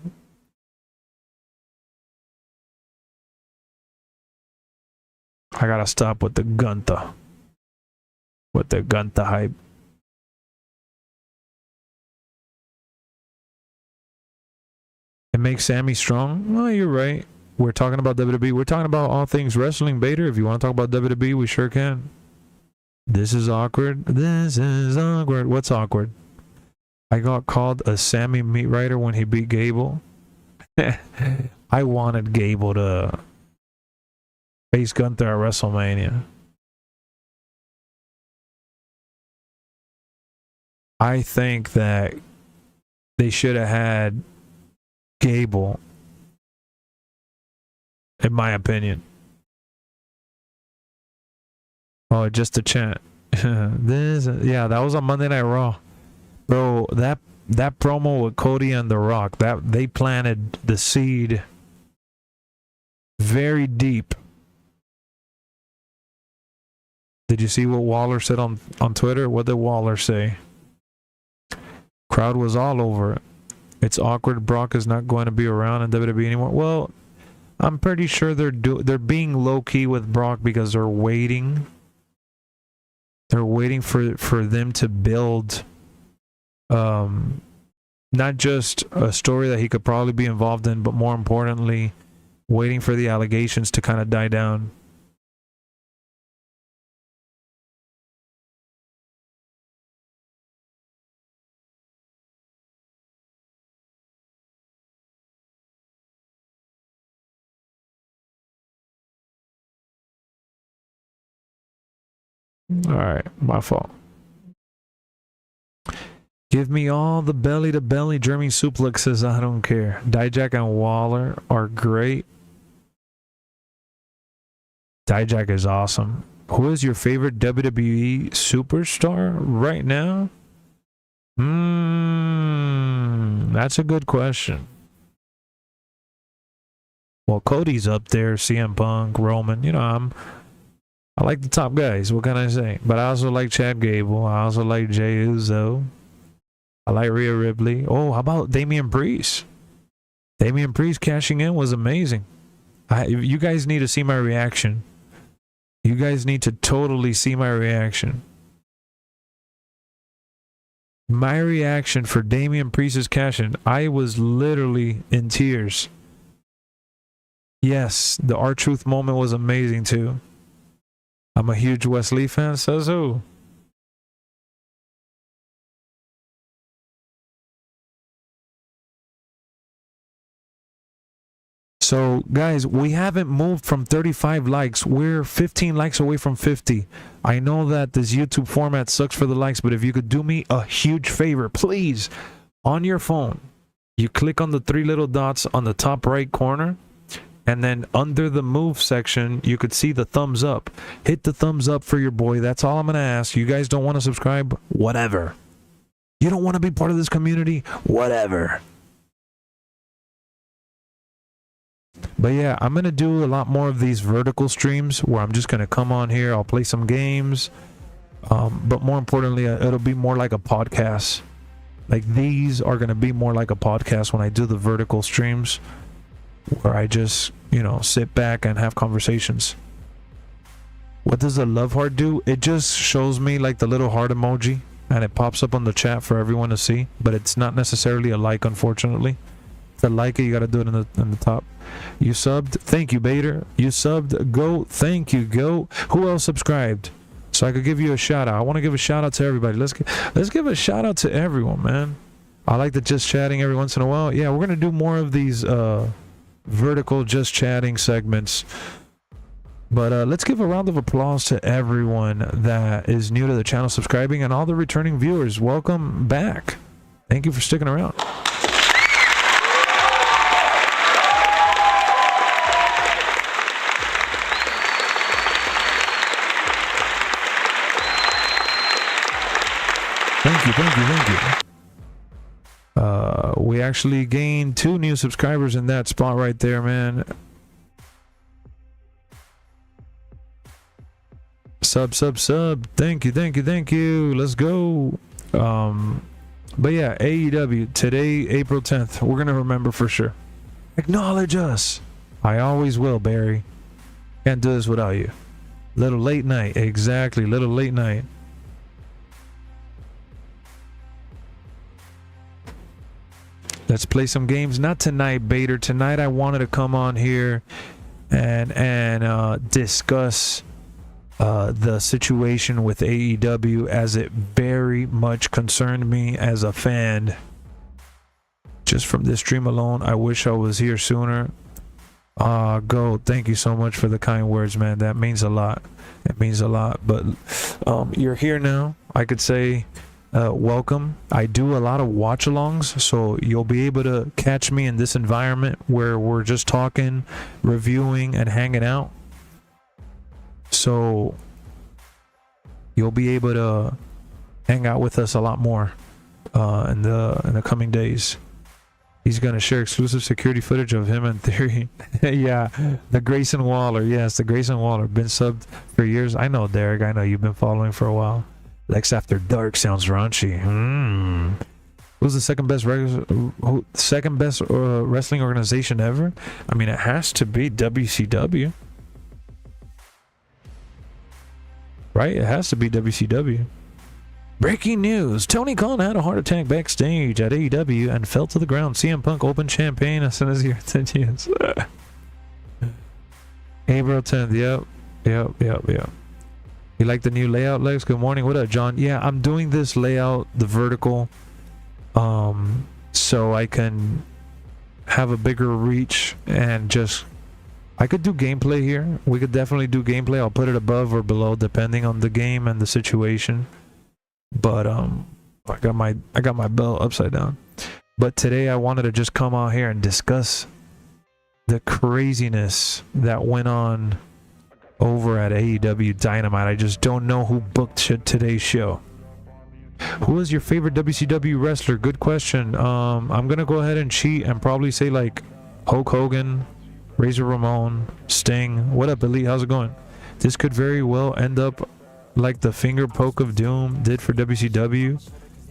I gotta stop with the Gunther. With the Gunther hype. It makes Sammy strong? Well, you're right. We're talking about WWE. We're talking about all things wrestling, Bader. If you want to talk about WWE, we sure can. This is awkward. This is awkward. What's awkward? I got called a Sammy meat writer when he beat Gable. I wanted Gable to face Gunther at WrestleMania. I think that they should have had Gable, in my opinion. Oh, just a chant. Yeah, that was on Monday Night Raw. Bro, that promo with Cody and The Rock, that they planted the seed very deep. Did you see what Waller said on Twitter? What did Waller say? Crowd was all over it. It's awkward. Brock is not going to be around in WWE anymore. Well, I'm pretty sure they're being low key with Brock because they're waiting. They're waiting for them to build, not just a story that he could probably be involved in, but more importantly, waiting for the allegations to kind of die down. All right, my fault. Give me all the belly-to-belly German suplexes. I don't care. Dijak and Waller are great. Dijak is awesome. Who is your favorite WWE superstar right now? That's a good question. Well, Cody's up there. CM Punk, Roman. You know, I like the top guys. What can I say? But I also like Chad Gable. I also like Jey Uso. I like Rhea Ripley. Oh, how about Damian Priest? Damian Priest cashing in was amazing. You guys need to see my reaction. You guys need to totally see my reaction. My reaction for Damian Priest's cash-in, I was literally in tears. Yes, the R-Truth moment was amazing too. I'm a huge Wesley fan, says who? So, guys, we haven't moved from 35 likes. We're 15 likes away from 50. I know that this YouTube format sucks for the likes, but if you could do me a huge favor, please, on your phone, you click on the three little dots on the top right corner, and then under the move section, you could see the thumbs up. Hit the thumbs up for your boy. That's all I'm going to ask. You guys don't want to subscribe? Whatever. You don't want to be part of this community? Whatever. But yeah, I'm going to do a lot more of these vertical streams where I'm just going to come on here. I'll play some games. But more importantly, it'll be more like a podcast. Like these are going to be more like a podcast when I do the vertical streams, where I just, you know, sit back and have conversations. What does the love heart do? It just shows me like the little heart emoji and it pops up on the chat for everyone to see, but it's not necessarily a like, unfortunately. To like it, you got to do it in the top. You subbed? Thank you, Bader. You subbed? Go. Thank you, Go. Who else subscribed? So I could give you a shout out. I want to give a shout out to everybody. Let's give a shout out to everyone, man. I like the just chatting every once in a while. Yeah, we're going to do more of these vertical just chatting segments. But let's give a round of applause to everyone that is new to the channel subscribing and all the returning viewers. Welcome back. Thank you for sticking around. Thank you. We actually gained 2 new subscribers in that spot right there, man. Sub. Thank you. Let's go. But yeah, AEW today, April 10th. We're gonna remember for sure. Acknowledge us. I always will, Barry. Can't do this without you. Little late night, exactly. Little late night. Let's play some games. Not tonight, Bader. Tonight I wanted to come on here and discuss the situation with AEW, as it very much concerned me as a fan. Just from this stream alone, I wish I was here sooner. Go. Thank you so much for the kind words, man. That means a lot. It means a lot. But you're here now. I could say welcome. I do a lot of watch-alongs, so you'll be able to catch me in this environment where we're just talking, reviewing, and hanging out. So you'll be able to hang out with us a lot more in the coming days. He's gonna share exclusive security footage of him and Theory. Yeah, the Grayson Waller. Yes, the Grayson Waller. Been subbed for years. I know, Derek. I know you've been following for a while. Lex After Dark sounds raunchy. Who's the second best wrestling organization ever? I mean, it has to be WCW. Right? It has to be WCW. Breaking news. Tony Khan had a heart attack backstage at AEW and fell to the ground. CM Punk opened champagne as soon as he continues. April 10th. Yep. You like the new layout, Lex? Good morning. What up, John? Yeah, I'm doing this layout, the vertical, so I can have a bigger reach and just... I could do gameplay here. We could definitely do gameplay. I'll put it above or below depending on the game and the situation. But I got my belt upside down. But today I wanted to just come out here and discuss the craziness that went on over at AEW Dynamite. I just don't know who booked today's show. Who is your favorite WCW wrestler? Good question. I'm gonna go ahead and cheat and probably say like Hulk Hogan, Razor Ramon, Sting. What up, Elite? How's it going? This could very well end up like the finger poke of doom did for WCW,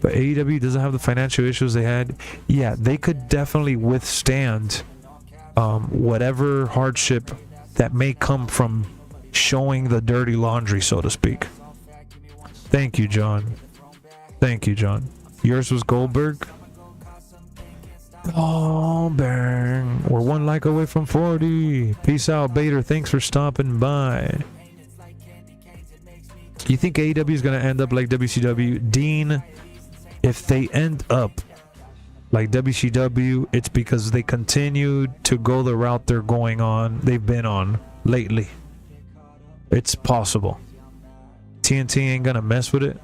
but AEW doesn't have the financial issues they had. Yeah, they could definitely withstand whatever hardship that may come from showing the dirty laundry, so to speak. Thank you, John. Thank you, John. Yours was Goldberg? Oh, bang. We're one like away from 40. Peace out, Bader. Thanks for stopping by. You think AEW is going to end up like WCW? Dean, if they end up like WCW, it's because they continued to go the route they've been on lately. It's possible. TNT ain't going to mess with it.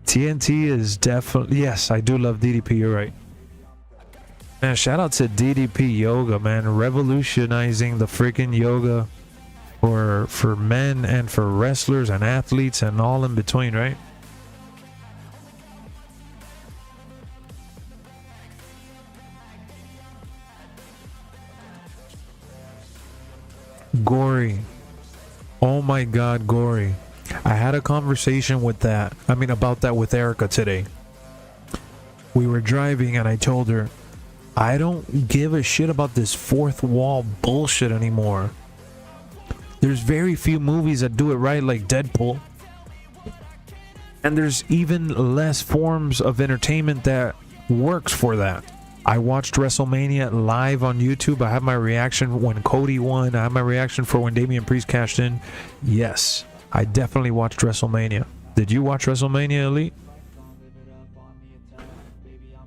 TNT is definitely... Yes, I do love DDP. You're right. Man, shout out to DDP Yoga, man. Revolutionizing the freaking yoga for men and for wrestlers and athletes and all in between, right? Gory. Oh my God, Gory. I had a conversation about that with Erica today. We were driving and I told her, I don't give a shit about this fourth wall bullshit anymore. There's very few movies that do it right, like Deadpool. And there's even less forms of entertainment that works for that. I watched WrestleMania live on YouTube. I have my reaction when Cody won. I have my reaction for when Damian Priest cashed in. Yes, I definitely watched WrestleMania. Did you watch WrestleMania, Elite?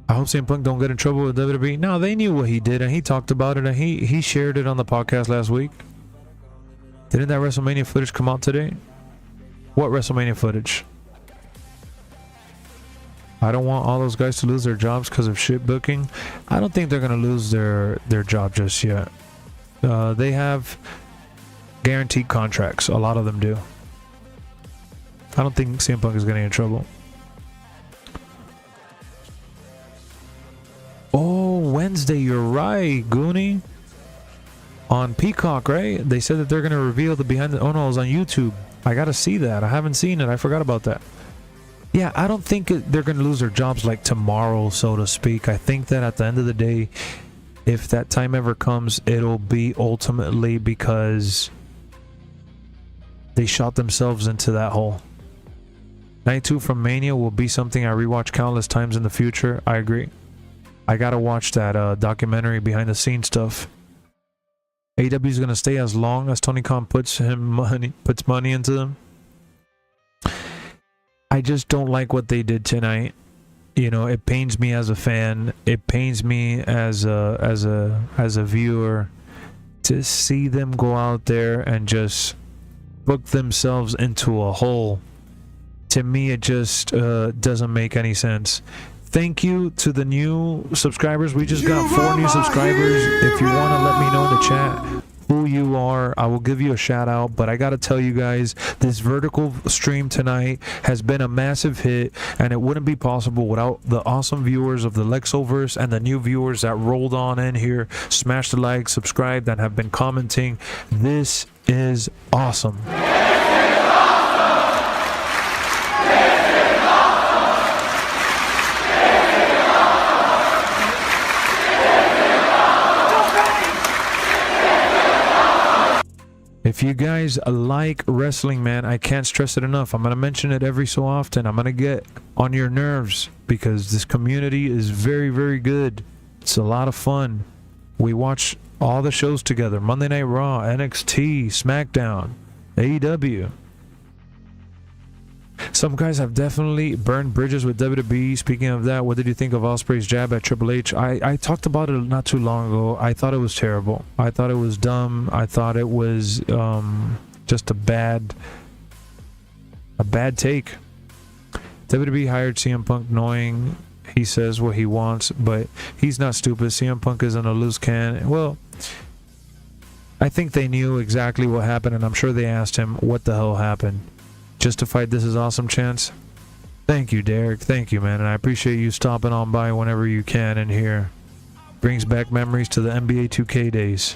I hope CM Punk don't get in trouble with WWE. No, they knew what he did, and he talked about it, and he shared it on the podcast last week. Didn't that WrestleMania footage come out today? What WrestleMania footage? I don't want all those guys to lose their jobs because of shit booking. I don't think they're going to lose their job just yet. They have guaranteed contracts. A lot of them do. I don't think CM Punk is getting in trouble. Oh, Wednesday, you're right, Goonie. On Peacock, right? They said that they're going to reveal the behind the... Oh, no, it was on YouTube. I got to see that. I haven't seen it. I forgot about that. Yeah, I don't think they're going to lose their jobs like tomorrow, so to speak. I think that at the end of the day, if that time ever comes, it'll be ultimately because they shot themselves into that hole. Night 2 from Mania will be something I rewatch countless times in the future. I agree. I gotta watch that documentary behind the scenes stuff. AEW is gonna stay as long as Tony Khan puts money into them. I just don't like what they did tonight. You know, it pains me as a fan. It pains me as a viewer to see them go out there and just book themselves into a hole. To me, it just doesn't make any sense. Thank you to the new subscribers. We just got 4 new subscribers. If you want to let me know in the chat who you are, I will give you a shout out. But I gotta tell you guys, this vertical stream tonight has been a massive hit, and it wouldn't be possible without the awesome viewers of the LexxoVerse and the new viewers that rolled on in here, smashed the like, subscribed, and have been commenting. This is awesome. If you guys like wrestling, man, I can't stress it enough. I'm going to mention it every so often. I'm going to get on your nerves because this community is very, very good. It's a lot of fun. We watch all the shows together. Monday Night Raw, NXT, SmackDown, AEW. Some guys have definitely burned bridges with WWE. Speaking of that, what did you think of Osprey's jab at Triple H? I talked about it not too long ago. I thought it was terrible. I thought it was dumb. I thought it was just a bad take. WWE hired CM Punk knowing he says what he wants, but he's not stupid. CM Punk isn't a loose cannon. Well, I think they knew exactly what happened, and I'm sure they asked him what the hell happened. Justified This Is Awesome chance. Thank you, Derek. Thank you, man. And I appreciate you stopping on by whenever you can in here. Brings back memories to the NBA 2K days.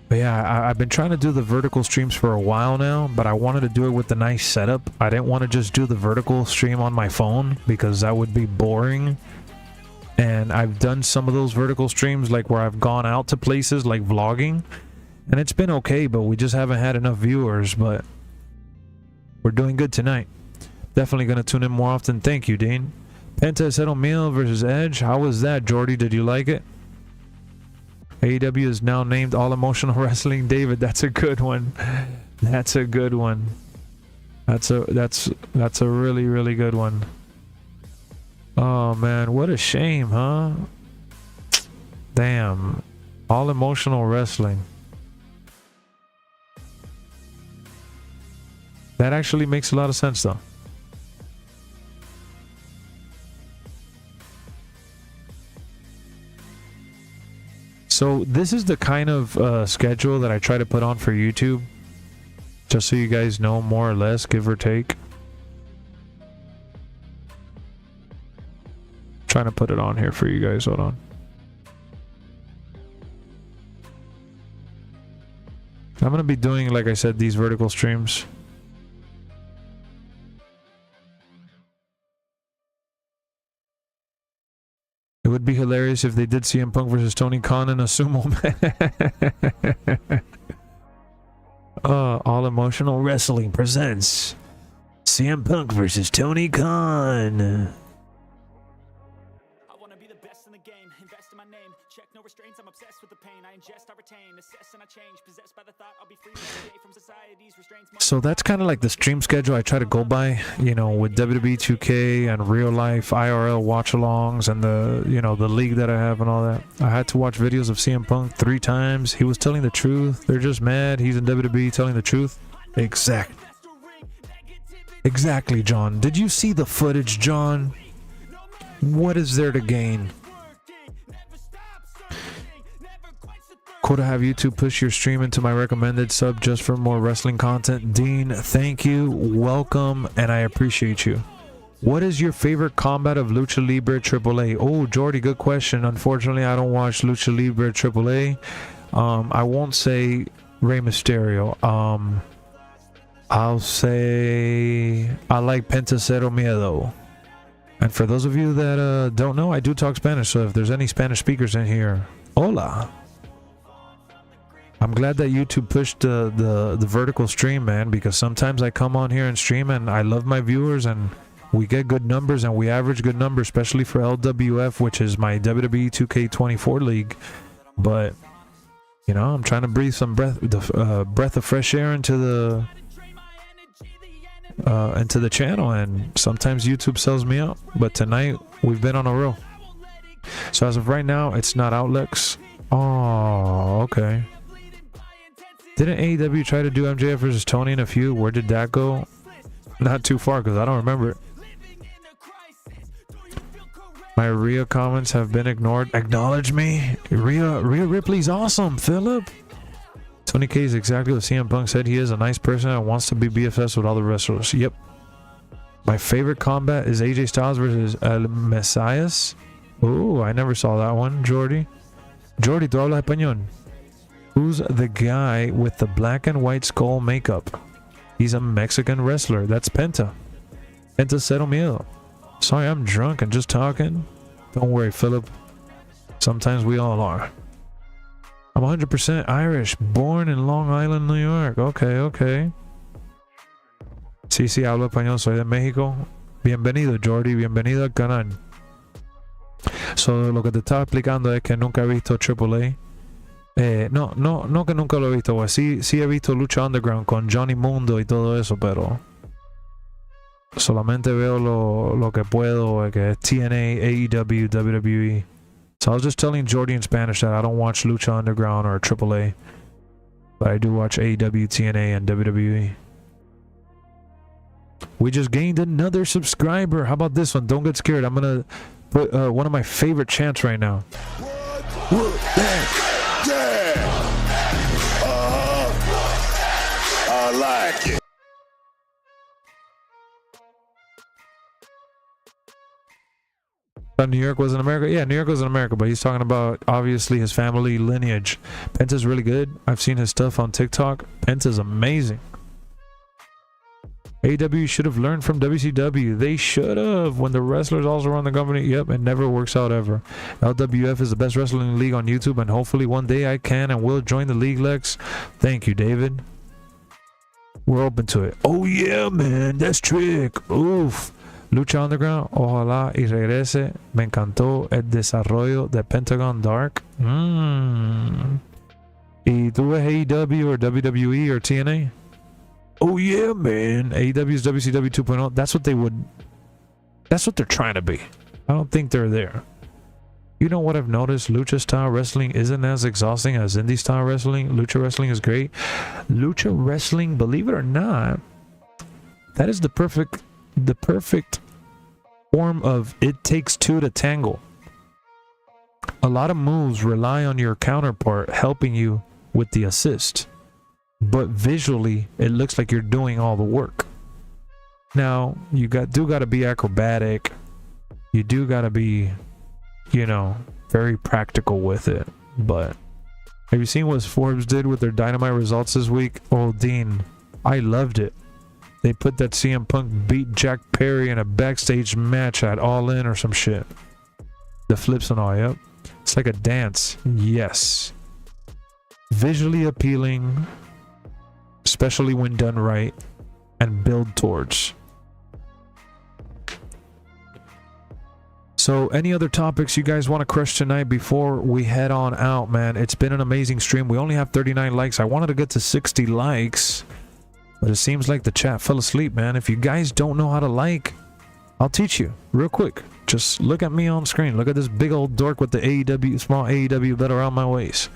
But yeah, I've been trying to do the vertical streams for a while now, but I wanted to do it with the nice setup. I didn't want to just do the vertical stream on my phone because that would be boring. And I've done some of those vertical streams like where I've gone out to places like vlogging. And it's been okay, but we just haven't had enough viewers. But we're doing good tonight. Definitely going to tune in more often. Thank you, Dean. Penta Settle Meal versus Edge. How was that, Jordy? Did you like it? AEW is now named All Emotional Wrestling. David, that's a good one. That's a good one. That's a really, really good one. Oh, man. What a shame, huh? Damn. All Emotional Wrestling. That actually makes a lot of sense, though. So this is the kind of schedule that I try to put on for YouTube, just so you guys know more or less, give or take. Trying to put it on here for you guys. Hold on. I'm gonna be doing, like I said, these vertical streams. It would be hilarious if they did CM Punk versus Tony Khan in a sumo match. All Emotional Wrestling presents CM Punk versus Tony Khan. I wanna be the best in the game, invest in my name, check no restraints, I'm obsessed with the pain, I ingest, I retain, assess and I change, possessed by the thought I'll be free from society's restraints. So that's kind of like the stream schedule I try to go by, you know, with WWE 2K and real life IRL watch-alongs and the, you know, the league that I have and all that. I had to watch videos of CM Punk 3 times. He was telling the truth. They're just mad he's in WWE telling the truth. Exactly, John. Did you see the footage, John? What is there to gain? Cool to have YouTube push your stream into my recommended sub just for more wrestling content. Dean, thank you, welcome, and I appreciate you. What is your favorite combat of Lucha Libre AAA? Oh, Jordy, good question. Unfortunately, I don't watch Lucha Libre AAA. I won't say Rey Mysterio. I'll say I like Penta Cero Miedo. And for those of you that don't know, I do talk Spanish, so if there's any Spanish speakers in here, hola. I'm glad that YouTube pushed the vertical stream, man, because sometimes I come on here and stream and I love my viewers, and We get good numbers and we average good numbers, especially for LWF, which is my WWE 2K24 league. But you know, I'm trying to breathe some breath of fresh air into the channel, and sometimes YouTube sells me out. But tonight we've been on a roll. So as of right now, it's not out, Lex. Oh, okay. Didn't AEW try to do MJF versus Tony in a feud? Where did that go? Not too far, because I don't remember it. My Rhea comments have been ignored. Acknowledge me. Rhea Ripley's awesome, Philip. Tony K is exactly what CM Punk said. He is a nice person and wants to be BFFs with all the wrestlers. Yep. My favorite combat is AJ Styles versus El Messias. Ooh, I never saw that one. Jordy, tú hablas español. Who's the guy with the black and white skull makeup? He's a Mexican wrestler. That's Penta. Penta Cero Miedo. Sorry, I'm drunk and just talking. Don't worry, Philip. Sometimes we all are. I'm 100% Irish. Born in Long Island, New York. Okay. Sí, hablo español. Soy de México. Bienvenido, Jordi. Bienvenido al canal. So, lo que te estaba explicando es que nunca he visto AAA. No que nunca lo he visto. Sí he visto Lucha Underground con Johnny Mundo y todo eso, pero solamente veo lo que puedo, que es TNA, AEW, WWE. So I was just telling Jordy in Spanish that I don't watch Lucha Underground or AAA, but I do watch AEW, TNA, and WWE. We just gained another subscriber. How about this one? Don't get scared. I'm gonna put one of my favorite chants right now. I like it. New York was in America? Yeah, New York was in America, but he's talking about obviously his family lineage. Penta's really good. I've seen his stuff on TikTok. Penta's amazing. AEW should have learned from WCW. They should have. When the wrestlers also run the company. Yep, it never works out ever. LWF is the best wrestling league on YouTube, and hopefully one day I can and will join the league, Lex. Thank you, David. We're open to it. Oh yeah, man. That's trick. Oof. Lucha Underground, ojalá y regrese. Me encantó el desarrollo de Pentagon Dark. ¿Y tú ves AEW or WWE or TNA? Oh yeah, man. AEW is WCW 2.0. That's what they're trying to be. I don't think they're there. You know what I've noticed? Lucha style wrestling isn't as exhausting as indie style wrestling. Lucha wrestling is great. Lucha wrestling, believe it or not, that is the perfect form of it takes two to tangle. A lot of moves rely on your counterpart helping you with the assist, but visually it looks like you're doing all the work. Now you got to be acrobatic. You do got to be, you know, very practical with it. But have you seen what Forbes did with their Dynamite results this week? Oh, Dean, I loved it. They put that CM Punk beat Jack Perry in a backstage match at All In or some shit. The flips and all, yep. It's like a dance. Yes. Visually appealing, especially when done right, and build towards. So any other topics you guys want to crush tonight before we head on out, man? It's been an amazing stream. We only have 39 likes. I wanted to get to 60 likes. But it seems like the chat fell asleep, man. If you guys don't know how to like, I'll teach you real quick. Just look at me on screen. Look at this big old dork with the AEW, small AEW belt around my waist.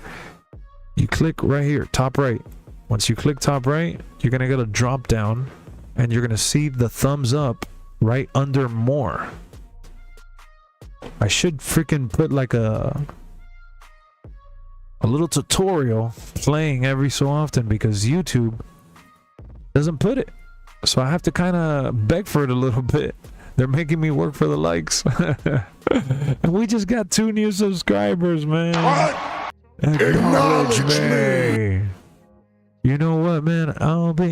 You click right here, top right. Once you click top right, you're going to get a drop down and you're going to see the thumbs up right under more. I should freaking put like a little tutorial playing every so often because YouTube doesn't put it, so I have to kind of beg for it a little bit. They're making me work for the likes. And we just got 2 new subscribers, man. Acknowledge me. You know what, man?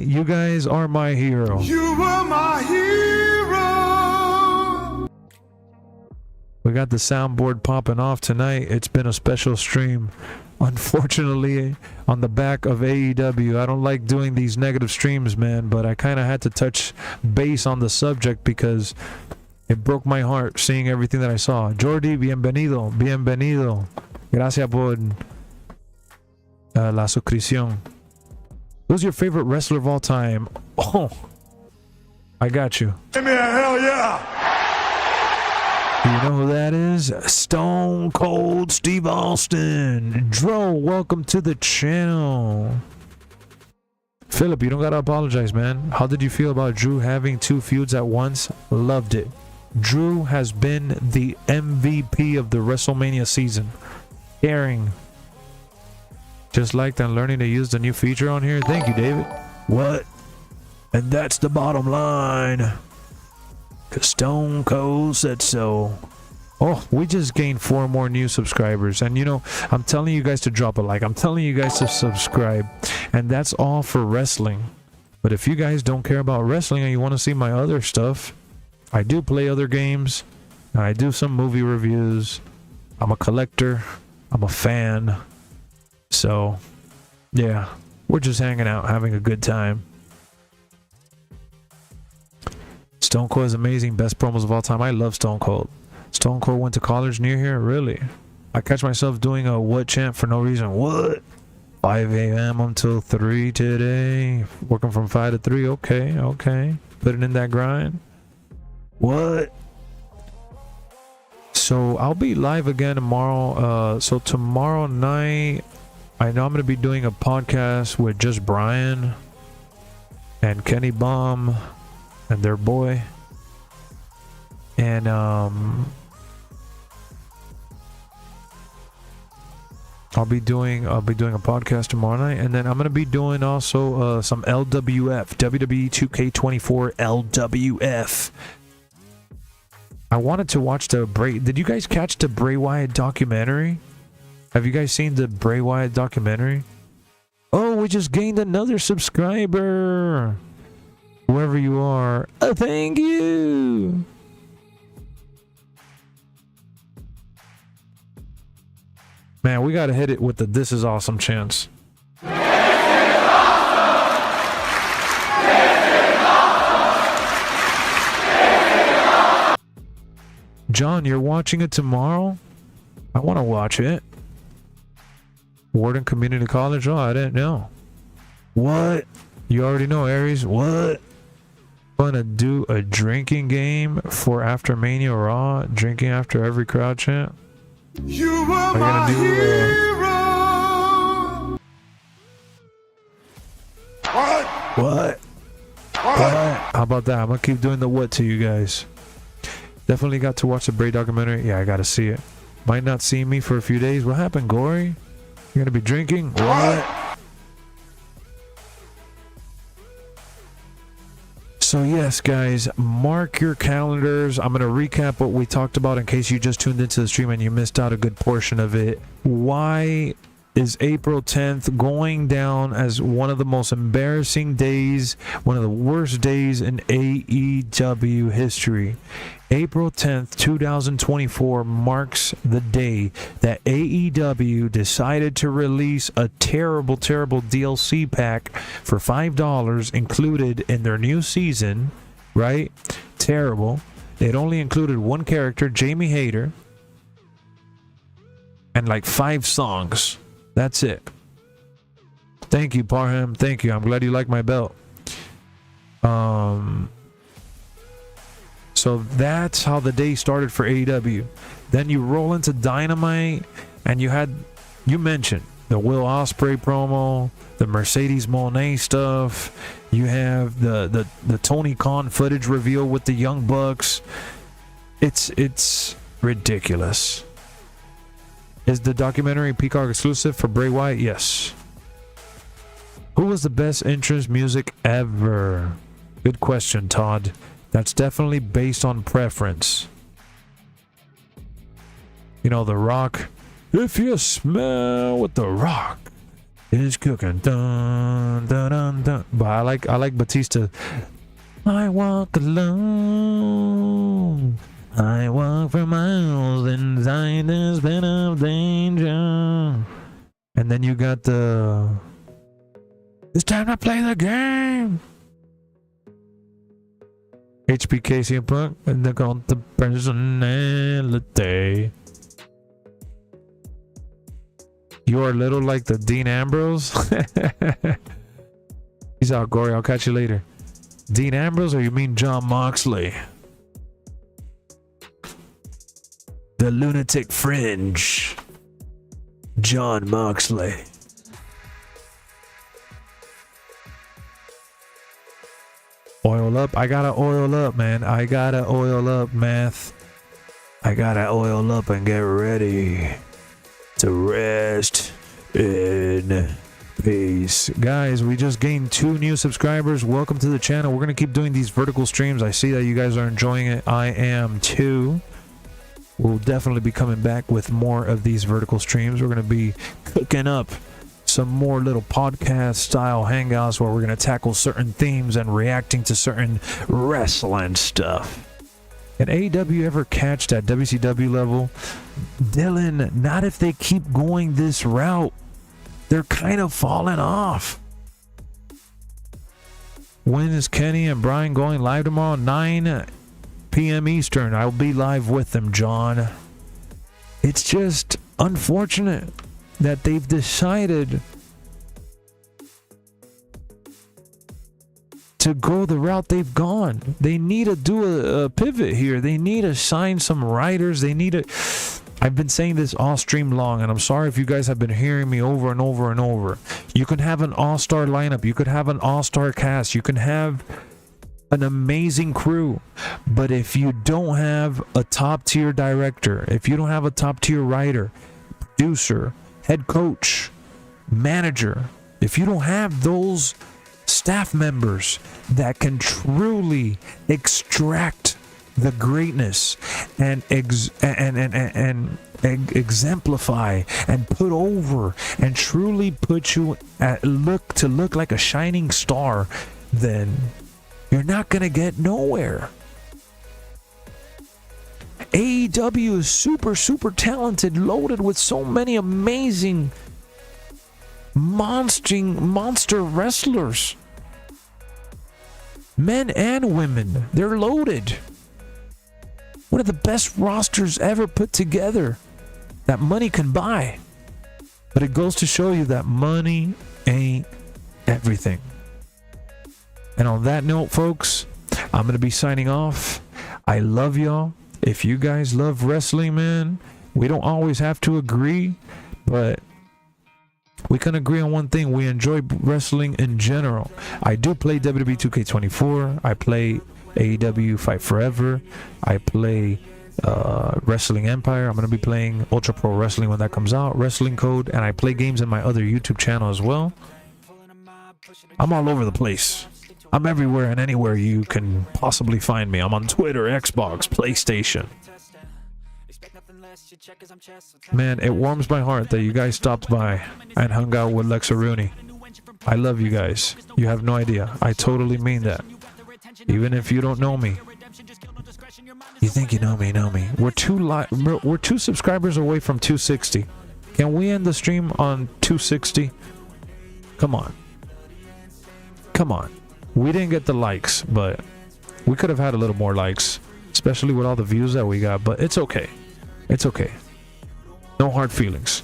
You guys are my hero. You are my hero. We got the soundboard popping off tonight. It's been a special stream. Unfortunately, on the back of AEW, I don't like doing these negative streams, man, but I kind of had to touch base on the subject because it broke my heart seeing everything that I saw. Jordi, bienvenido, bienvenido. Gracias por la suscripción. Who's your favorite wrestler of all time? Oh, I got you. Give me a hell yeah! You know who that is? Stone Cold Steve Austin. Dro, welcome to the channel. Philip, you don't gotta apologize, man. How did you feel about Drew having 2 feuds at once? Loved it. Drew has been the MVP of the WrestleMania season. Caring. Just liked and learning to use the new feature on here. Thank you, David. What? And that's the bottom line. Cause Stone Cold said so. Oh, we just gained 4 more new subscribers. And you know, I'm telling you guys to drop a like. I'm telling you guys to subscribe. And that's all for wrestling. But if you guys don't care about wrestling and you want to see my other stuff, I do play other games. I do some movie reviews. I'm a collector. I'm a fan. So, yeah. We're just hanging out, having a good time. Stone Cold is amazing. Best promos of all time. I love Stone Cold. Stone Cold went to college near here? Really? I catch myself doing a what chant for no reason. What? 5 a.m. until 3 today. Working from 5 to 3. Okay, okay. Putting in that grind. What? So I'll be live again tomorrow. So tomorrow night, I know I'm going to be doing a podcast with just Brian and Kenny Baum and their boy. And I'll be doing a podcast tomorrow night, and then I'm gonna be doing also some LWF, WWE 2K24 LWF. I wanted to watch the Bray. Did you guys catch the Bray Wyatt documentary? Have you guys seen the Bray Wyatt documentary? Oh, we just gained another subscriber. Whoever you are, thank you. Man, we gotta hit it with the "This is awesome" chants. This is awesome. This is awesome. John, you're watching it tomorrow? I want to watch it. Warden Community College? Oh, I didn't know. What? You already know, Aries. What? Gonna do a drinking game for after Mania Raw? Drinking after every crowd chant? You were my hero. What? How about that? I'm gonna keep doing the what to you guys. Definitely got to watch the Bray documentary. Yeah, I gotta see it. Might not see me for a few days. What happened, Gory? You're gonna be drinking? What? So yes, guys, mark your calendars. I'm going to recap what we talked about in case you just tuned into the stream and you missed out a good portion of it. Why is April 10th going down as one of the most embarrassing days, one of the worst days in AEW history? April 10th, 2024 marks the day that AEW decided to release a terrible, terrible DLC pack for $5 included in their new season, right? Terrible. It only included one character, Jamie Hayter, and like 5 songs. That's it. Thank you, Parham. Thank you. I'm glad you like my belt. So that's how the day started for AEW. Then you roll into Dynamite, and you mentioned the Will Osprey promo, the Mercedes Moné stuff. You have the Tony Khan footage reveal with the Young Bucks. It's ridiculous. Is the documentary Peacock exclusive for Bray Wyatt? Yes. Who was the best entrance music ever? Good question, Todd. That's definitely based on preference. You know, The Rock. If you smell what The Rock is cooking, dun dun dun dun. But I like Batista. I walk alone. I walk for miles inside this pit of danger. And then you got the... It's time to play the game. HBK CM Punk, and they call the personality. You are little like the Dean Ambrose. Peace out, Gory. I'll catch you later. Dean Ambrose, or you mean John Moxley? The lunatic fringe. John Moxley. Oil up. I gotta oil up, man. I gotta oil up, math. I gotta oil up and get ready to rest in peace. Guys, we just gained 2 new subscribers. Welcome to the channel. We're gonna keep doing these vertical streams. I see that you guys are enjoying it. I am too. We'll definitely be coming back with more of these vertical streams. We're gonna be cooking up some more little podcast style hangouts where we're going to tackle certain themes and reacting to certain wrestling stuff. Can AEW ever catch that WCW level? Dylan, not if they keep going this route. They're kind of falling off. When is Kenny and Brian going live tomorrow? 9 p.m. Eastern. I'll be live with them, John. It's just unfortunate that they've decided to go the route they've gone. They need to do a pivot here. They need to sign some writers. They need to... I've been saying this all stream long, and I'm sorry if you guys have been hearing me over and over and over. You can have an all-star lineup. You could have an all-star cast. You can have an amazing crew. But if you don't have a top-tier director, if you don't have a top-tier writer, producer, head coach, manager, if you don't have those staff members that can truly extract the greatness and exemplify and put over and truly put you at look like a shining star, then you're not gonna get nowhere. AEW is super talented, loaded with so many amazing monster wrestlers, men and women. They're loaded. One of the best rosters ever put together that money can buy. But it goes to show you that money ain't everything. And on that note, folks, I'm going to be signing off. I love y'all. If you guys love wrestling, man, we don't always have to agree, but we can agree on one thing. We enjoy wrestling in general. I do play WWE 2K24. I play AEW Fight Forever. I play Wrestling Empire. I'm going to be playing Ultra Pro Wrestling when that comes out. Wrestling Code. And I play games in my other YouTube channel as well. I'm all over the place. I'm everywhere and anywhere you can possibly find me. I'm on Twitter, Xbox, PlayStation. Man, it warms my heart that you guys stopped by and hung out with Lexa. I love you guys. You have no idea. I totally mean that. Even if you don't know me. You think you know me, We're 2 subscribers away from 260. Can we end the stream on 260? Come on. Come on. We didn't get the likes, but we could have had a little more likes, especially with all the views that we got, but it's okay. It's okay. No hard feelings.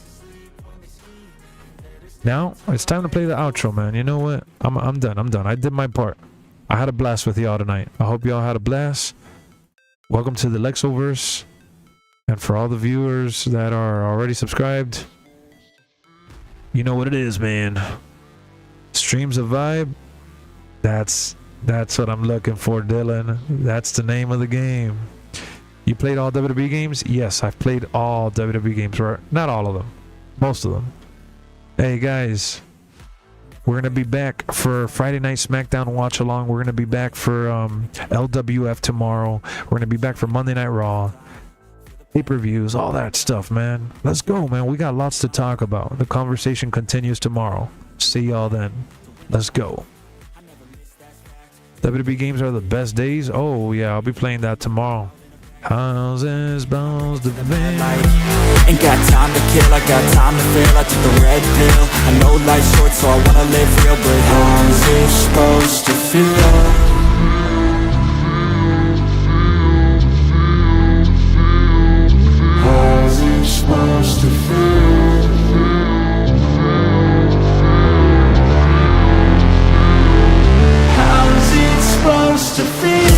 Now, it's time to play the outro, man. You know what? I'm done. I did my part. I had a blast with y'all tonight. I hope y'all had a blast. Welcome to the LexxoVerse. And for all the viewers that are already subscribed, you know what it is, man. Streams a vibe. That's what I'm looking for, Dylan. That's the name of the game. You played all WWE games? Yes, I've played all WWE games. Not all of them. Most of them. Hey, guys. We're going to be back for Friday Night SmackDown Watch Along. We're going to be back for LWF tomorrow. We're going to be back for Monday Night Raw. Pay-per-views, all that stuff, man. Let's go, man. We got lots to talk about. The conversation continues tomorrow. See y'all then. Let's go. WWE games are the best days. Oh, yeah. I'll be playing that tomorrow. How's this supposed to be? Ain't got time to kill, I got time to feel. I took the red pill. I know life's short, so I wanna live real. But how's it supposed to feel? How's it supposed to feel? How's it supposed to feel?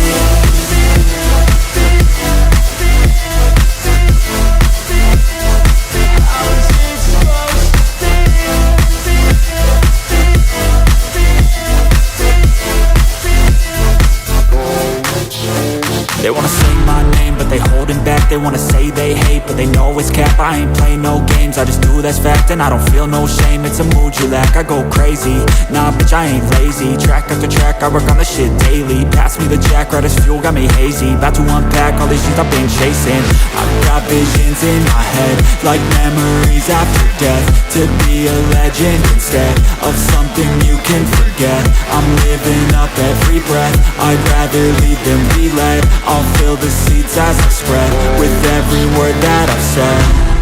They wanna say my name, but they holding back. They wanna say they hate, but they know it's cap. I ain't play no games, I just do that's fact. And I don't feel no shame, it's a mood you lack. I go crazy, nah bitch I ain't lazy. Track after track, I work on the shit daily. Pass me the jack, right as fuel, got me hazy. About to unpack all these shit I've been chasing. I've got visions in my head, like memories after death. To be a legend instead of something you can forget. I'm living up every breath, I'd rather lead than be led. I'll fill the seats as I spread with every word that I've said.